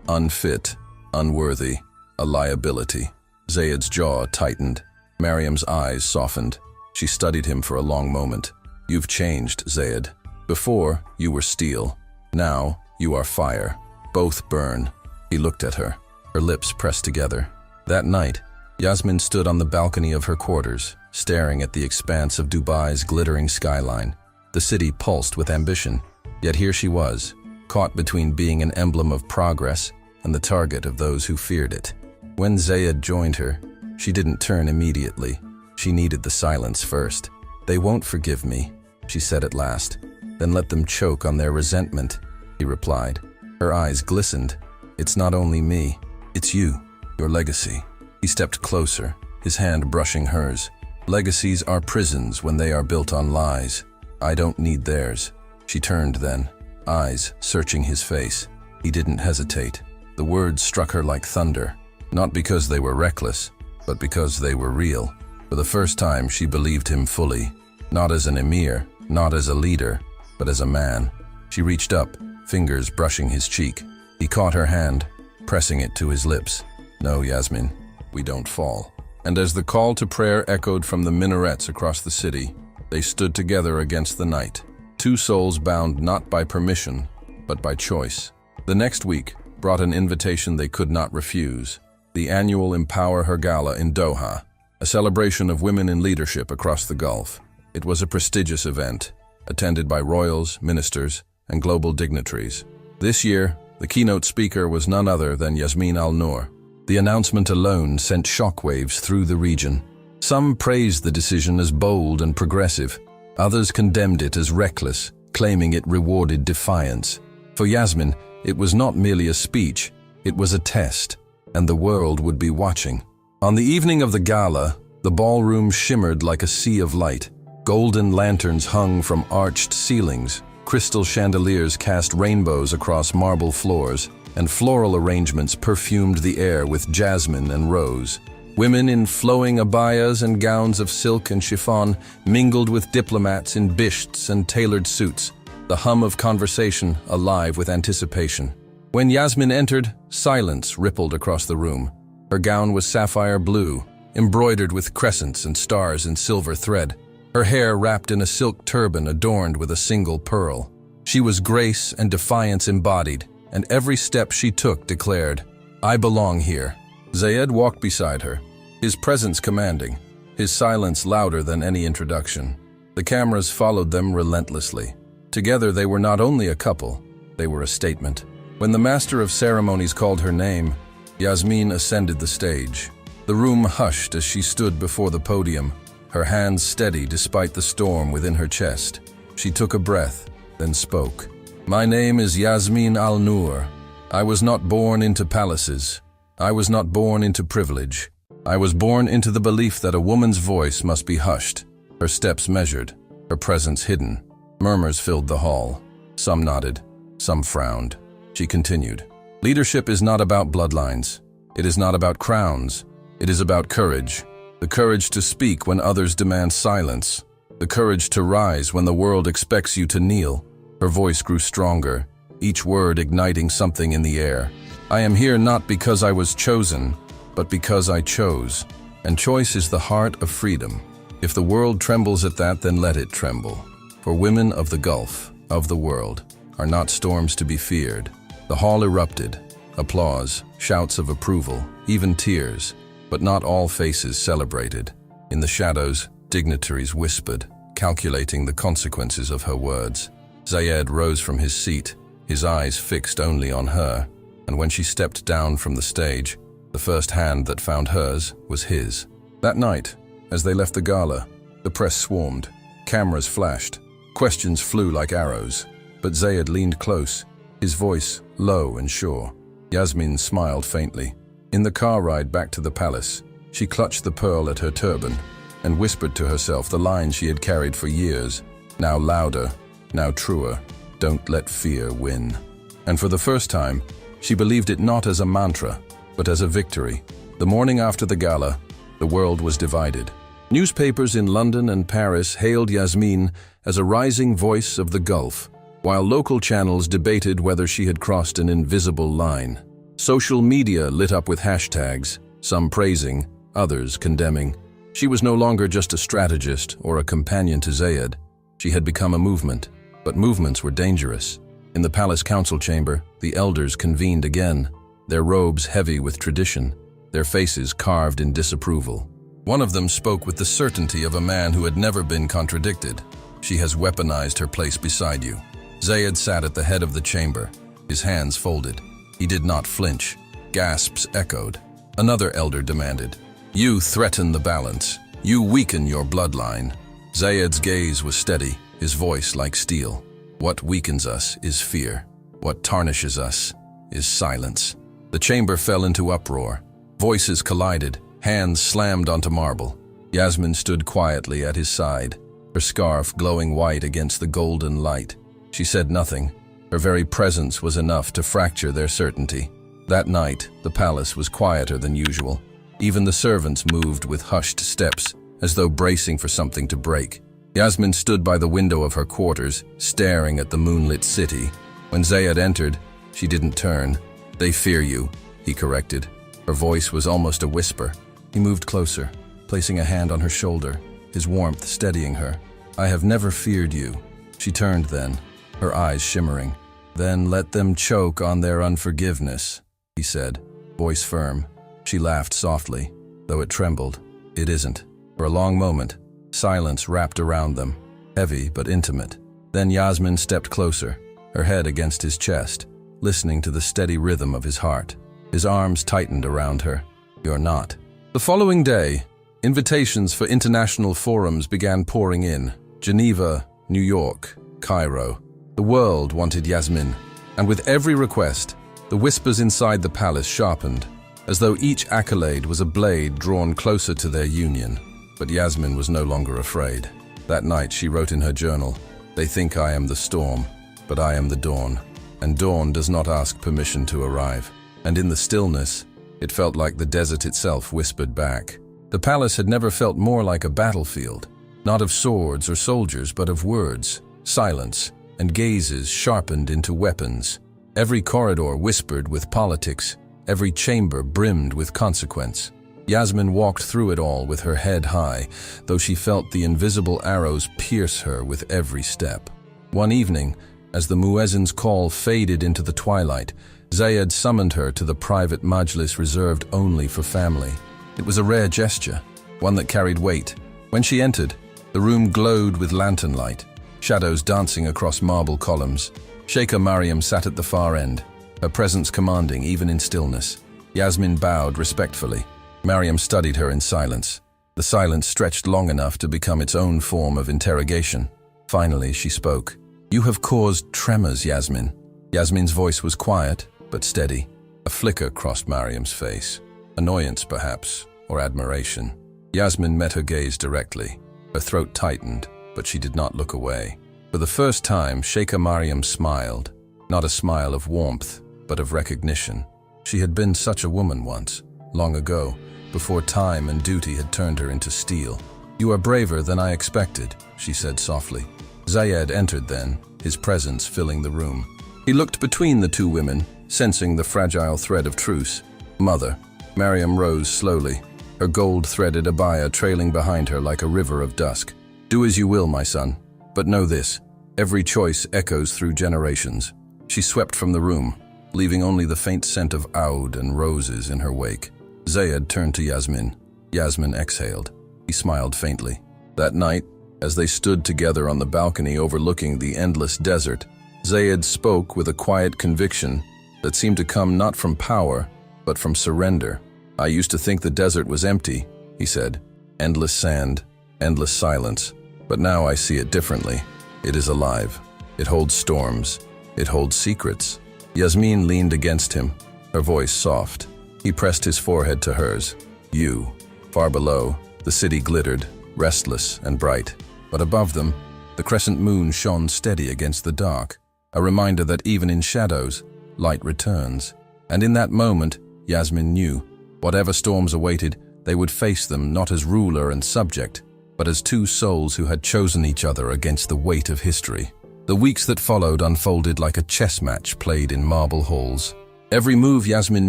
unfit, unworthy, a liability. Zayed's jaw tightened. Mariam's eyes softened. She studied him for a long moment. "You've changed, Zayed. Before, you were steel. Now, you are fire. Both burn." He looked at her, her lips pressed together. That night, Yasmin stood on the balcony of her quarters, staring at the expanse of Dubai's glittering skyline. The city pulsed with ambition, yet here she was, caught between being an emblem of progress and the target of those who feared it. When Zayed joined her, she didn't turn immediately. She needed the silence first. "They won't forgive me," she said at last. "Then let them choke on their resentment," he replied. Her eyes glistened. "It's not only me, it's you, your legacy." He stepped closer, his hand brushing hers. "Legacies are prisons when they are built on lies. I don't need theirs." She turned then, eyes searching his face. He didn't hesitate. The words struck her like thunder, not because they were reckless, but because they were real. For the first time, she believed him fully, not as an emir, not as a leader, but as a man. She reached up, fingers brushing his cheek. He caught her hand, pressing it to his lips. "No, Yasmin, we don't fall." And as the call to prayer echoed from the minarets across the city, they stood together against the night, two souls bound not by permission, but by choice. The next week brought an invitation they could not refuse: the annual Empower Her Gala in Doha, a celebration of women in leadership across the Gulf. It was a prestigious event, attended by royals, ministers, and global dignitaries. This year, the keynote speaker was none other than Yasmin Al-Noor. The announcement alone sent shockwaves through the region. Some praised the decision as bold and progressive. Others condemned it as reckless, claiming it rewarded defiance. For Yasmin, it was not merely a speech, it was a test, and the world would be watching. On the evening of the gala, the ballroom shimmered like a sea of light. Golden lanterns hung from arched ceilings, crystal chandeliers cast rainbows across marble floors, and floral arrangements perfumed the air with jasmine and rose. Women in flowing abayas and gowns of silk and chiffon mingled with diplomats in bishts and tailored suits, the hum of conversation alive with anticipation. When Yasmin entered, silence rippled across the room. Her gown was sapphire blue, embroidered with crescents and stars in silver thread, her hair wrapped in a silk turban adorned with a single pearl. She was grace and defiance embodied, and every step she took declared, "I belong here." Zayed walked beside her, his presence commanding, his silence louder than any introduction. The cameras followed them relentlessly. Together they were not only a couple, they were a statement. When the master of ceremonies called her name, Yasmin ascended the stage. The room hushed as she stood before the podium, her hands steady despite the storm within her chest. She took a breath, then spoke. "My name is Yasmin Al-Noor. I was not born into palaces. I was not born into privilege. I was born into the belief that a woman's voice must be hushed, her steps measured, her presence hidden." Murmurs filled the hall. Some nodded, some frowned. She continued, "Leadership is not about bloodlines. It is not about crowns. It is about courage. The courage to speak when others demand silence. The courage to rise when the world expects you to kneel." Her voice grew stronger, each word igniting something in the air. "I am here not because I was chosen, but because I chose. And choice is the heart of freedom. If the world trembles at that, then let it tremble. For women of the Gulf, of the world, are not storms to be feared." The hall erupted. Applause, shouts of approval, even tears. But not all faces celebrated. In the shadows, dignitaries whispered, calculating the consequences of her words. Zayed rose from his seat, his eyes fixed only on her, and when she stepped down from the stage, the first hand that found hers was his. That night, as they left the gala, the press swarmed, cameras flashed, questions flew like arrows, but Zayed leaned close, his voice low and sure. Yasmin smiled faintly. In the car ride back to the palace, she clutched the pearl at her turban and whispered to herself the lines she had carried for years, now louder, now truer: "Don't let fear win." And for the first time, she believed it not as a mantra, but as a victory. The morning after the gala, the world was divided. Newspapers in London and Paris hailed Yasmin as a rising voice of the Gulf. while local channels debated whether she had crossed an invisible line. Social media lit up with hashtags, some praising, others condemning. She was no longer just a strategist or a companion to Zayed. She had become a movement, but movements were dangerous. In the palace council chamber, the elders convened again, their robes heavy with tradition, their faces carved in disapproval. One of them spoke with the certainty of a man who had never been contradicted. "She has weaponized her place beside you." Zayed sat at the head of the chamber, his hands folded. He did not flinch. Gasps echoed. Another elder demanded, "You threaten the balance. You weaken your bloodline." Zayed's gaze was steady, his voice like steel. "What weakens us is fear. What tarnishes us is silence." The chamber fell into uproar. Voices collided, hands slammed onto marble. Yasmin stood quietly at his side, her scarf glowing white against the golden light. She said nothing. Her very presence was enough to fracture their certainty. That night, the palace was quieter than usual. Even the servants moved with hushed steps, as though bracing for something to break. Yasmin stood by the window of her quarters, staring at the moonlit city. When Zayed entered, she didn't turn. "They fear you," he corrected. Her voice was almost a whisper. He moved closer, placing a hand on her shoulder, his warmth steadying her. "I have never feared you." She turned then, her eyes shimmering. "Then let them choke on their unforgiveness," he said, voice firm. She laughed softly, though it trembled. "It isn't." For a long moment, silence wrapped around them, heavy but intimate. Then Yasmin stepped closer, her head against his chest, listening to the steady rhythm of his heart. His arms tightened around her. "You're not." The following day, invitations for international forums began pouring in. Geneva, New York, Cairo. The world wanted Yasmin, and with every request, the whispers inside the palace sharpened, as though each accolade was a blade drawn closer to their union. But Yasmin was no longer afraid. That night she wrote in her journal, "They think I am the storm, but I am the dawn, and dawn does not ask permission to arrive." And in the stillness, it felt like the desert itself whispered back. The palace had never felt more like a battlefield, not of swords or soldiers, but of words, silence, and gazes sharpened into weapons. Every corridor whispered with politics, every chamber brimmed with consequence. Yasmin walked through it all with her head high, though she felt the invisible arrows pierce her with every step. One evening, as the muezzin's call faded into the twilight, Zayed summoned her to the private majlis reserved only for family. It was a rare gesture, one that carried weight. When she entered, the room glowed with lantern light, shadows dancing across marble columns. Sheikha Mariam sat at the far end, her presence commanding even in stillness. Yasmin bowed respectfully. Mariam studied her in silence. The silence stretched long enough to become its own form of interrogation. Finally, she spoke. "You have caused tremors, Yasmin." Yasmin's voice was quiet, but steady. A flicker crossed Mariam's face. Annoyance, perhaps, or admiration. Yasmin met her gaze directly. Her throat tightened, but she did not look away. For the first time, Sheikha Mariam smiled. Not a smile of warmth, but of recognition. She had been such a woman once, long ago, before time and duty had turned her into steel. "You are braver than I expected," she said softly. Zayed entered then, his presence filling the room. He looked between the two women, sensing the fragile thread of truce. "Mother." Mariam rose slowly, her gold-threaded abaya trailing behind her like a river of dusk. "Do as you will, my son, but know this, every choice echoes through generations." She swept from the room, leaving only the faint scent of oud and roses in her wake. Zayed turned to Yasmin. Yasmin exhaled. He smiled faintly. That night, as they stood together on the balcony overlooking the endless desert, Zayed spoke with a quiet conviction that seemed to come not from power, but from surrender. "I used to think the desert was empty," he said. "Endless sand, endless silence. But now I see it differently. It is alive. It holds storms. It holds secrets." Yasmin leaned against him, her voice soft. He pressed his forehead to hers. "You." Far below, the city glittered, restless and bright. But above them, the crescent moon shone steady against the dark, a reminder that even in shadows, light returns. And in that moment, Yasmin knew, whatever storms awaited, they would face them not as ruler and subject, but as two souls who had chosen each other against the weight of history. The weeks that followed unfolded like a chess match played in marble halls. Every move Yasmin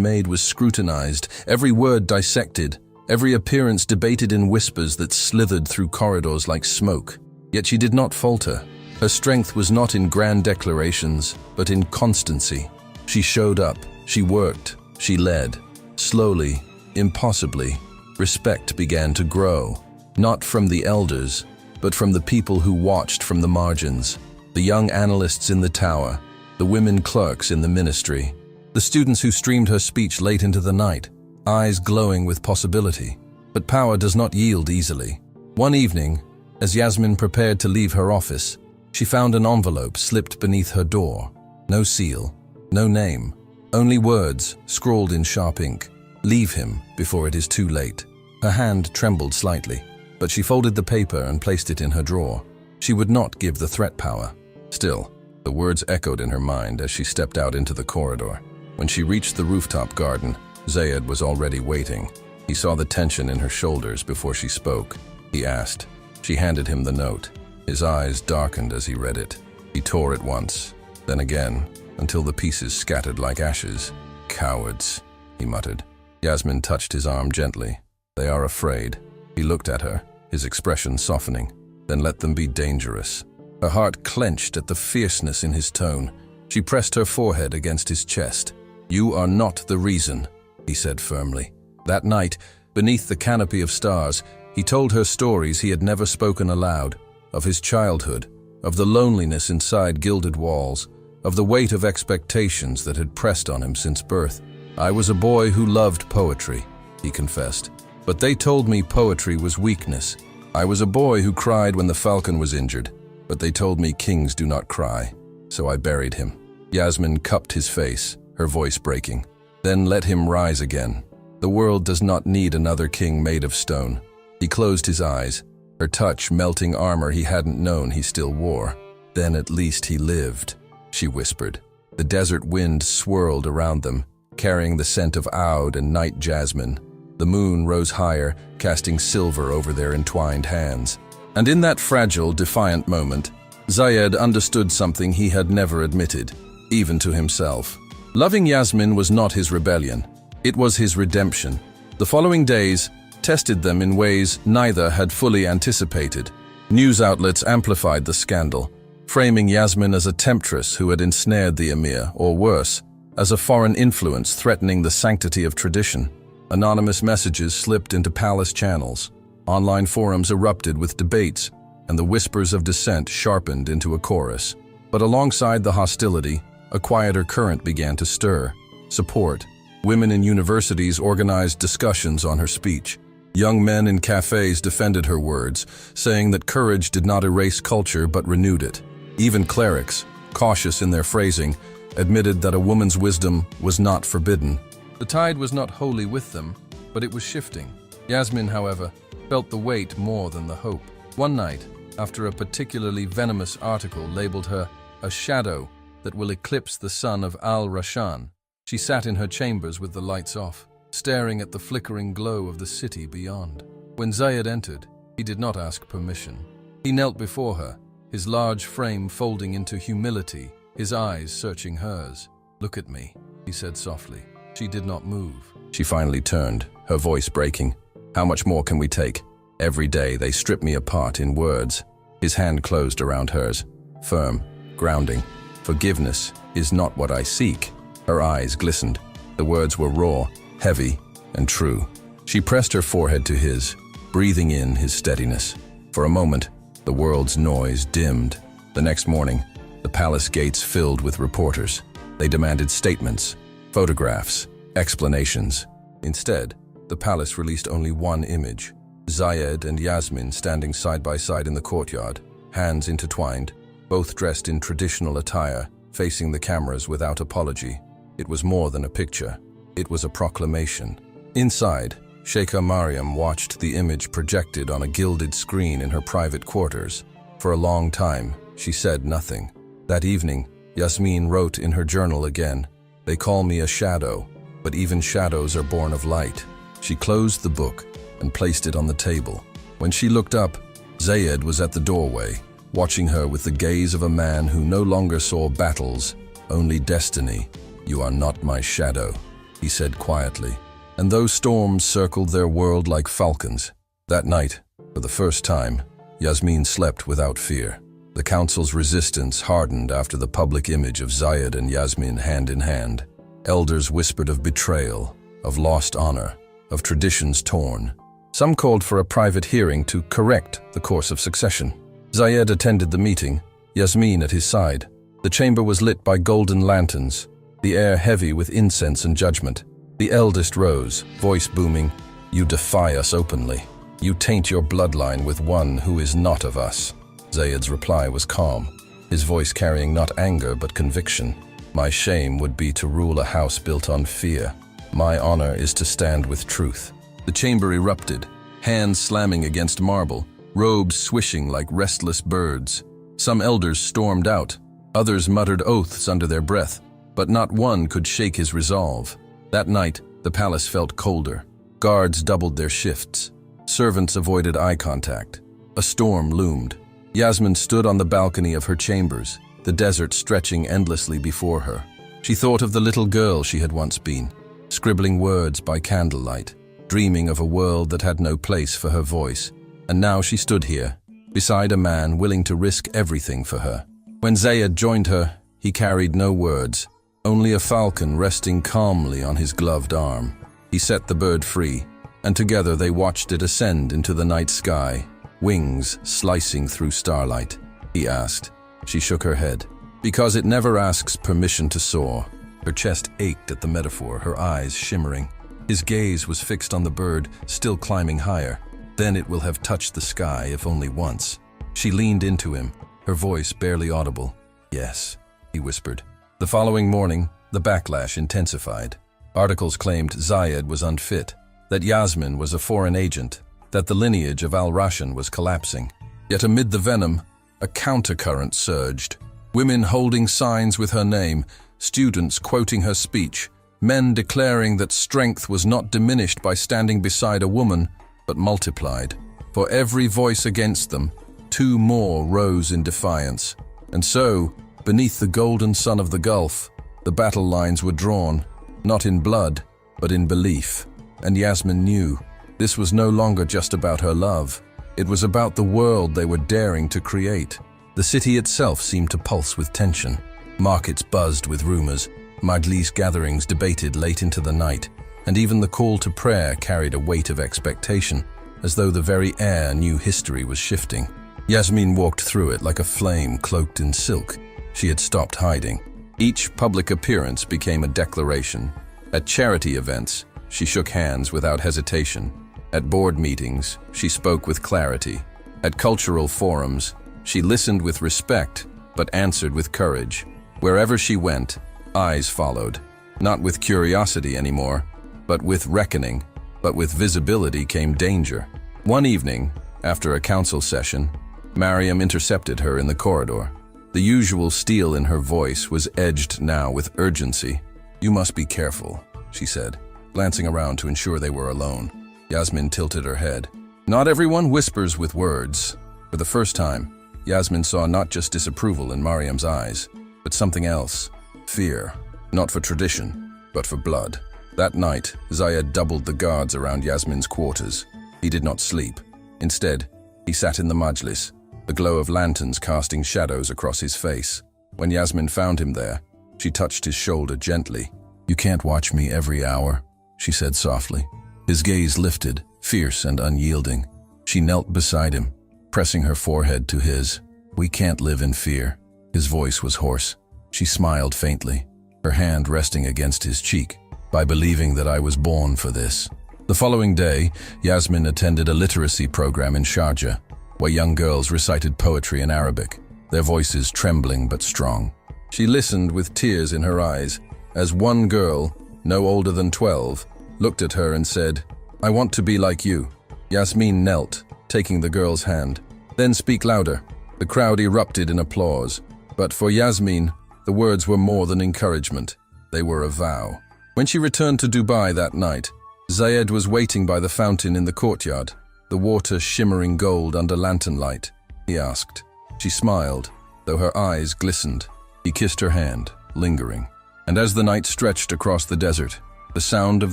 made was scrutinized, every word dissected, every appearance debated in whispers that slithered through corridors like smoke. Yet she did not falter. Her strength was not in grand declarations, but in constancy. She showed up, she worked, she led. Slowly, impossibly, respect began to grow, not from the elders, but from the people who watched from the margins, the young analysts in the tower, the women clerks in the ministry, the students who streamed her speech late into the night, eyes glowing with possibility. But power does not yield easily. One evening, as Yasmin prepared to leave her office, she found an envelope slipped beneath her door. No seal, no name, only words scrawled in sharp ink. Leave him before it is too late. Her hand trembled slightly, but she folded the paper and placed it in her drawer. She would not give the threat power. Still, the words echoed in her mind as she stepped out into the corridor. When she reached the rooftop garden, Zayed was already waiting. He saw the tension in her shoulders before she spoke. He asked. She handed him the note. His eyes darkened as he read it. He tore it once, then again, until the pieces scattered like ashes. "Cowards," he muttered. Yasmin touched his arm gently. "They are afraid." He looked at her, his expression softening. "Then let them be dangerous." Her heart clenched at the fierceness in his tone. She pressed her forehead against his chest. "You are not the reason," he said firmly. That night, beneath the canopy of stars, he told her stories he had never spoken aloud, of his childhood, of the loneliness inside gilded walls, of the weight of expectations that had pressed on him since birth. "I was a boy who loved poetry," he confessed. "But they told me poetry was weakness. I was a boy who cried when the falcon was injured, but they told me kings do not cry. So I buried him." Yasmin cupped his face, her voice breaking. "Then let him rise again. The world does not need another king made of stone." He closed his eyes, her touch melting armor he hadn't known he still wore. "Then at least he lived," she whispered. The desert wind swirled around them, carrying the scent of oud and night jasmine. The moon rose higher, casting silver over their entwined hands. And in that fragile, defiant moment, Zayed understood something he had never admitted, even to himself. Loving Yasmin was not his rebellion. It was his redemption. The following days tested them in ways neither had fully anticipated. News outlets amplified the scandal, framing Yasmin as a temptress who had ensnared the Emir, or worse, as a foreign influence threatening the sanctity of tradition. Anonymous messages slipped into palace channels. Online forums erupted with debates, and the whispers of dissent sharpened into a chorus. But alongside the hostility, a quieter current began to stir. Support. Women in universities organized discussions on her speech. Young men in cafes defended her words, saying that courage did not erase culture but renewed it. Even clerics, cautious in their phrasing, admitted that a woman's wisdom was not forbidden. The tide was not wholly with them, but it was shifting. Yasmin, however, felt the weight more than the hope. One night, after a particularly venomous article labeled her a shadow that will eclipse the sun of Al-Rashan, she sat in her chambers with the lights off, staring at the flickering glow of the city beyond. When Zayed entered, he did not ask permission. He knelt before her, his large frame folding into humility, his eyes searching hers. "Look at me," he said softly. She did not move. She finally turned, her voice breaking. "How much more can we take? Every day they strip me apart in words." His hand closed around hers, firm, grounding. "Forgiveness is not what I seek." Her eyes glistened. The words were raw, heavy, and true. She pressed her forehead to his, breathing in his steadiness. For a moment, the world's noise dimmed. The next morning, the palace gates filled with reporters. They demanded statements, photographs, explanations. Instead, the palace released only one image: Zayed and Yasmin standing side by side in the courtyard, hands intertwined, both dressed in traditional attire, facing the cameras without apology. It was more than a picture. It was a proclamation. Inside, Sheikha Mariam watched the image projected on a gilded screen in her private quarters. For a long time, she said nothing. That evening, Yasmin wrote in her journal again, "They call me a shadow, but even shadows are born of light." She closed the book and placed it on the table. When she looked up, Zayed was at the doorway, watching her with the gaze of a man who no longer saw battles, only destiny. "You are not my shadow," he said quietly. And those storms circled their world like falcons. That night, for the first time, Yasmin slept without fear. The council's resistance hardened after the public image of Zayed and Yasmin hand in hand. Elders whispered of betrayal, of lost honor, of traditions torn. Some called for a private hearing to correct the course of succession. Zayed attended the meeting, Yasmin at his side. The chamber was lit by golden lanterns, the air heavy with incense and judgment. The eldest rose, voice booming, "You defy us openly. You taint your bloodline with one who is not of us." Zayed's reply was calm, his voice carrying not anger but conviction. "My shame would be to rule a house built on fear. My honor is to stand with truth." The chamber erupted, hands slamming against marble, robes swishing like restless birds. Some elders stormed out, others muttered oaths under their breath, but not one could shake his resolve. That night, the palace felt colder. Guards doubled their shifts. Servants avoided eye contact. A storm loomed. Yasmin stood on the balcony of her chambers, the desert stretching endlessly before her. She thought of the little girl she had once been, scribbling words by candlelight, dreaming of a world that had no place for her voice. And now she stood here, beside a man willing to risk everything for her. When Zayed joined her, he carried no words, only a falcon resting calmly on his gloved arm. He set the bird free, and together they watched it ascend into the night sky, wings slicing through starlight. He asked. She shook her head. "Because it never asks permission to soar." Her chest ached at the metaphor, her eyes shimmering. His gaze was fixed on the bird, still climbing higher. Then it will have touched the sky, if only once. She leaned into him, her voice barely audible. "Yes," he whispered. The following morning, the backlash intensified. Articles claimed Zayed was unfit, that Yasmin was a foreign agent, that the lineage of al-Rashan was collapsing. Yet amid the venom, a countercurrent surged. Women holding signs with her name, students quoting her speech, men declaring that strength was not diminished by standing beside a woman, but multiplied. For every voice against them, two more rose in defiance. And so, beneath the golden sun of the Gulf, the battle lines were drawn, not in blood, but in belief. And Yasmin knew this was no longer just about her love. It was about the world they were daring to create. The city itself seemed to pulse with tension. Markets buzzed with rumors, Majlis gatherings debated late into the night, and even the call to prayer carried a weight of expectation, as though the very air knew history was shifting. Yasmin walked through it like a flame cloaked in silk. She had stopped hiding. Each public appearance became a declaration. At charity events, she shook hands without hesitation. At board meetings, she spoke with clarity. At cultural forums, she listened with respect, but answered with courage. Wherever she went, eyes followed. Not with curiosity anymore, but with reckoning. But with visibility came danger. One evening, after a council session, Mariam intercepted her in the corridor. The usual steel in her voice was edged now with urgency. "You must be careful," she said, glancing around to ensure they were alone. Yasmin tilted her head. "Not everyone whispers with words." For the first time, Yasmin saw not just disapproval in Mariam's eyes, but something else. Fear. Not for tradition, but for blood. That night, Zayed doubled the guards around Yasmin's quarters. He did not sleep. Instead, he sat in the majlis, the glow of lanterns casting shadows across his face. When Yasmin found him there, she touched his shoulder gently. "You can't watch me every hour," she said softly. His gaze lifted, fierce and unyielding. She knelt beside him, pressing her forehead to his. "We can't live in fear." His voice was hoarse. She smiled faintly, her hand resting against his cheek. "By believing that I was born for this." The following day, Yasmin attended a literacy program in Sharjah, where young girls recited poetry in Arabic, their voices trembling but strong. She listened with tears in her eyes as one girl, no older than 12, looked at her and said, "I want to be like you." Yasmin knelt, taking the girl's hand. "Then speak louder." The crowd erupted in applause, but for Yasmin, the words were more than encouragement. They were a vow. When she returned to Dubai that night, Zayed was waiting by the fountain in the courtyard, the water shimmering gold under lantern light. He asked, She smiled, though her eyes glistened. He kissed her hand, lingering. And as the night stretched across the desert, the sound of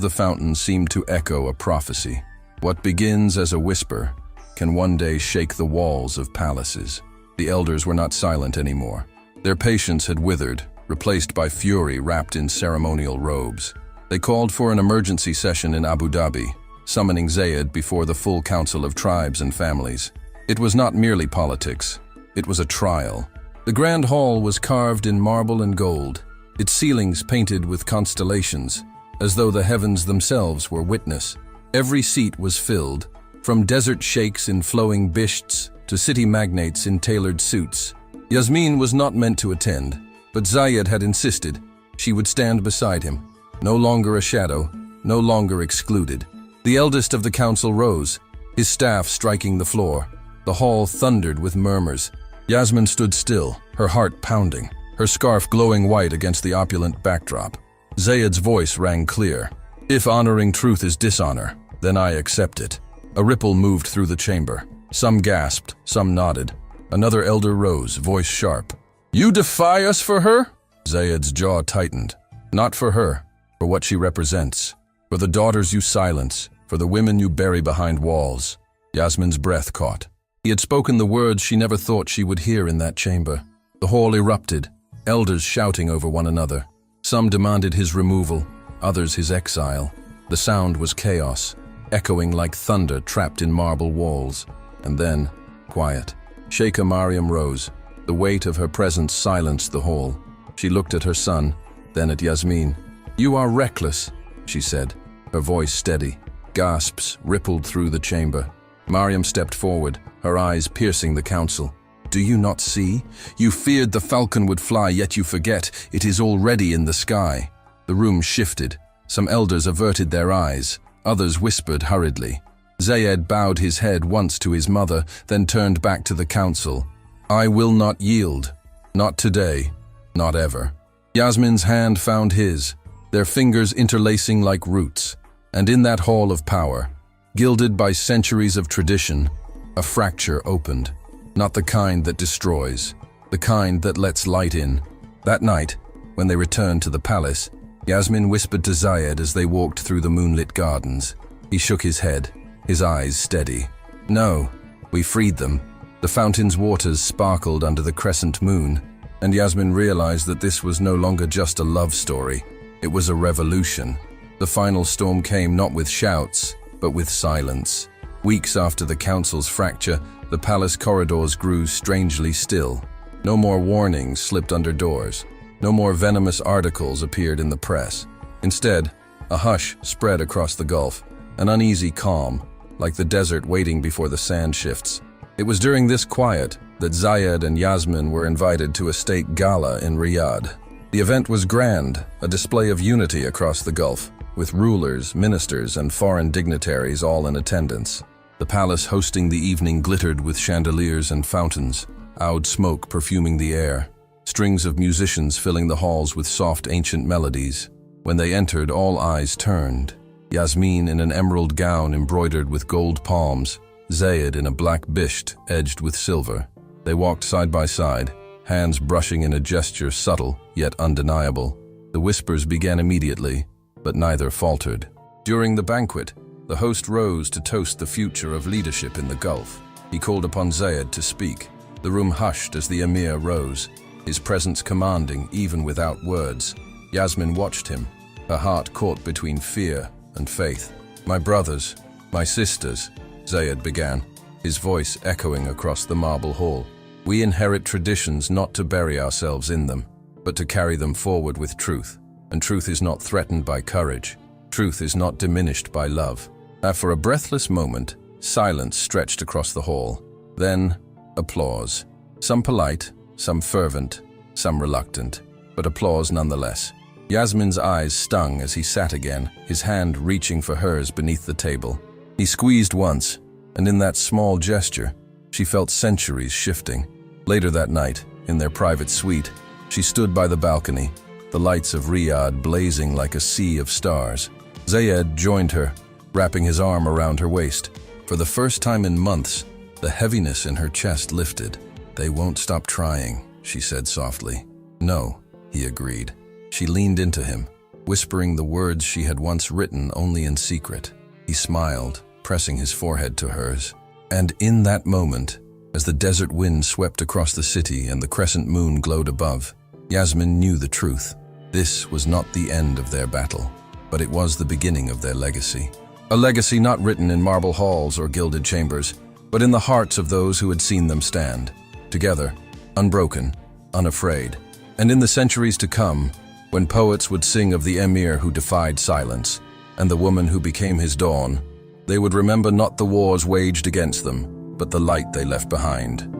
the fountain seemed to echo a prophecy. What begins as a whisper can one day shake the walls of palaces. The elders were not silent anymore. Their patience had withered, replaced by fury wrapped in ceremonial robes. They called for an emergency session in Abu Dhabi, summoning Zayed before the full council of tribes and families. It was not merely politics. It was a trial. The grand hall was carved in marble and gold, its ceilings painted with constellations, as though the heavens themselves were witness. Every seat was filled, from desert sheikhs in flowing bishts to city magnates in tailored suits. Yasmin was not meant to attend, but Zayed had insisted. She would stand beside him, no longer a shadow, no longer excluded. The eldest of the council rose, his staff striking the floor. The hall thundered with murmurs. Yasmin stood still, her heart pounding, her scarf glowing white against the opulent backdrop. Zayed's voice rang clear. "If honoring truth is dishonor, then I accept it." A ripple moved through the chamber. Some gasped, some nodded. Another elder rose, voice sharp. "You defy us for her?" Zayed's jaw tightened. "Not for her, for what she represents. For the daughters you silence, for the women you bury behind walls." Yasmin's breath caught. He had spoken the words she never thought she would hear in that chamber. The hall erupted, elders shouting over one another. Some demanded his removal, others his exile. The sound was chaos, echoing like thunder trapped in marble walls. And then, quiet. Sheikha Mariam rose. The weight of her presence silenced the hall. She looked at her son, then at Yasmin. "You are reckless," she said, her voice steady. Gasps rippled through the chamber. Mariam stepped forward, her eyes piercing the council. "Do you not see? You feared the falcon would fly, yet you forget it is already in the sky." The room shifted. Some elders averted their eyes. Others whispered hurriedly. Zayed bowed his head once to his mother, then turned back to the council. "I will not yield. Not today. Not ever." Yasmin's hand found his, their fingers interlacing like roots. And in that hall of power, gilded by centuries of tradition, a fracture opened. Not the kind that destroys, the kind that lets light in. That night, when they returned to the palace, Yasmin whispered to Zayed as they walked through the moonlit gardens. He shook his head, his eyes steady. "No, we freed them." The fountain's waters sparkled under the crescent moon, and Yasmin realized that this was no longer just a love story. It was a revolution. The final storm came not with shouts, but with silence. Weeks after the council's fracture, the palace corridors grew strangely still. No more warnings slipped under doors. No more venomous articles appeared in the press. Instead, a hush spread across the gulf, an uneasy calm, like the desert waiting before the sand shifts. It was during this quiet that Zayed and Yasmin were invited to a state gala in Riyadh. The event was grand, a display of unity across the Gulf, with rulers, ministers, and foreign dignitaries all in attendance. The palace hosting the evening glittered with chandeliers and fountains, oud smoke perfuming the air, strings of musicians filling the halls with soft ancient melodies. When they entered, all eyes turned. Yasmin in an emerald gown embroidered with gold palms, Zayed in a black bisht edged with silver. They walked side by side, hands brushing in a gesture subtle yet undeniable. The whispers began immediately, but neither faltered. During the banquet, the host rose to toast the future of leadership in the Gulf. He called upon Zayed to speak. The room hushed as the Emir rose, his presence commanding even without words. Yasmin watched him, her heart caught between fear and faith. "My brothers, my sisters," Zayed began, his voice echoing across the marble hall. "We inherit traditions not to bury ourselves in them, but to carry them forward with truth. And truth is not threatened by courage. Truth is not diminished by love." For a breathless moment, silence stretched across the hall. Then, applause. Some polite, some fervent, some reluctant, but applause nonetheless. Yasmin's eyes stung as he sat again, his hand reaching for hers beneath the table. He squeezed once, and in that small gesture, she felt centuries shifting. Later that night, in their private suite, she stood by the balcony, the lights of Riyadh blazing like a sea of stars. Zayed joined her, wrapping his arm around her waist. For the first time in months, the heaviness in her chest lifted. "They won't stop trying," she said softly. "No," he agreed. She leaned into him, whispering the words she had once written only in secret. He smiled, pressing his forehead to hers. And in that moment, as the desert wind swept across the city and the crescent moon glowed above, Yasmin knew the truth. This was not the end of their battle, but it was the beginning of their legacy. A legacy not written in marble halls or gilded chambers, but in the hearts of those who had seen them stand, together, unbroken, unafraid. And in the centuries to come, when poets would sing of the Emir who defied silence, and the woman who became his dawn, they would remember not the wars waged against them, but the light they left behind.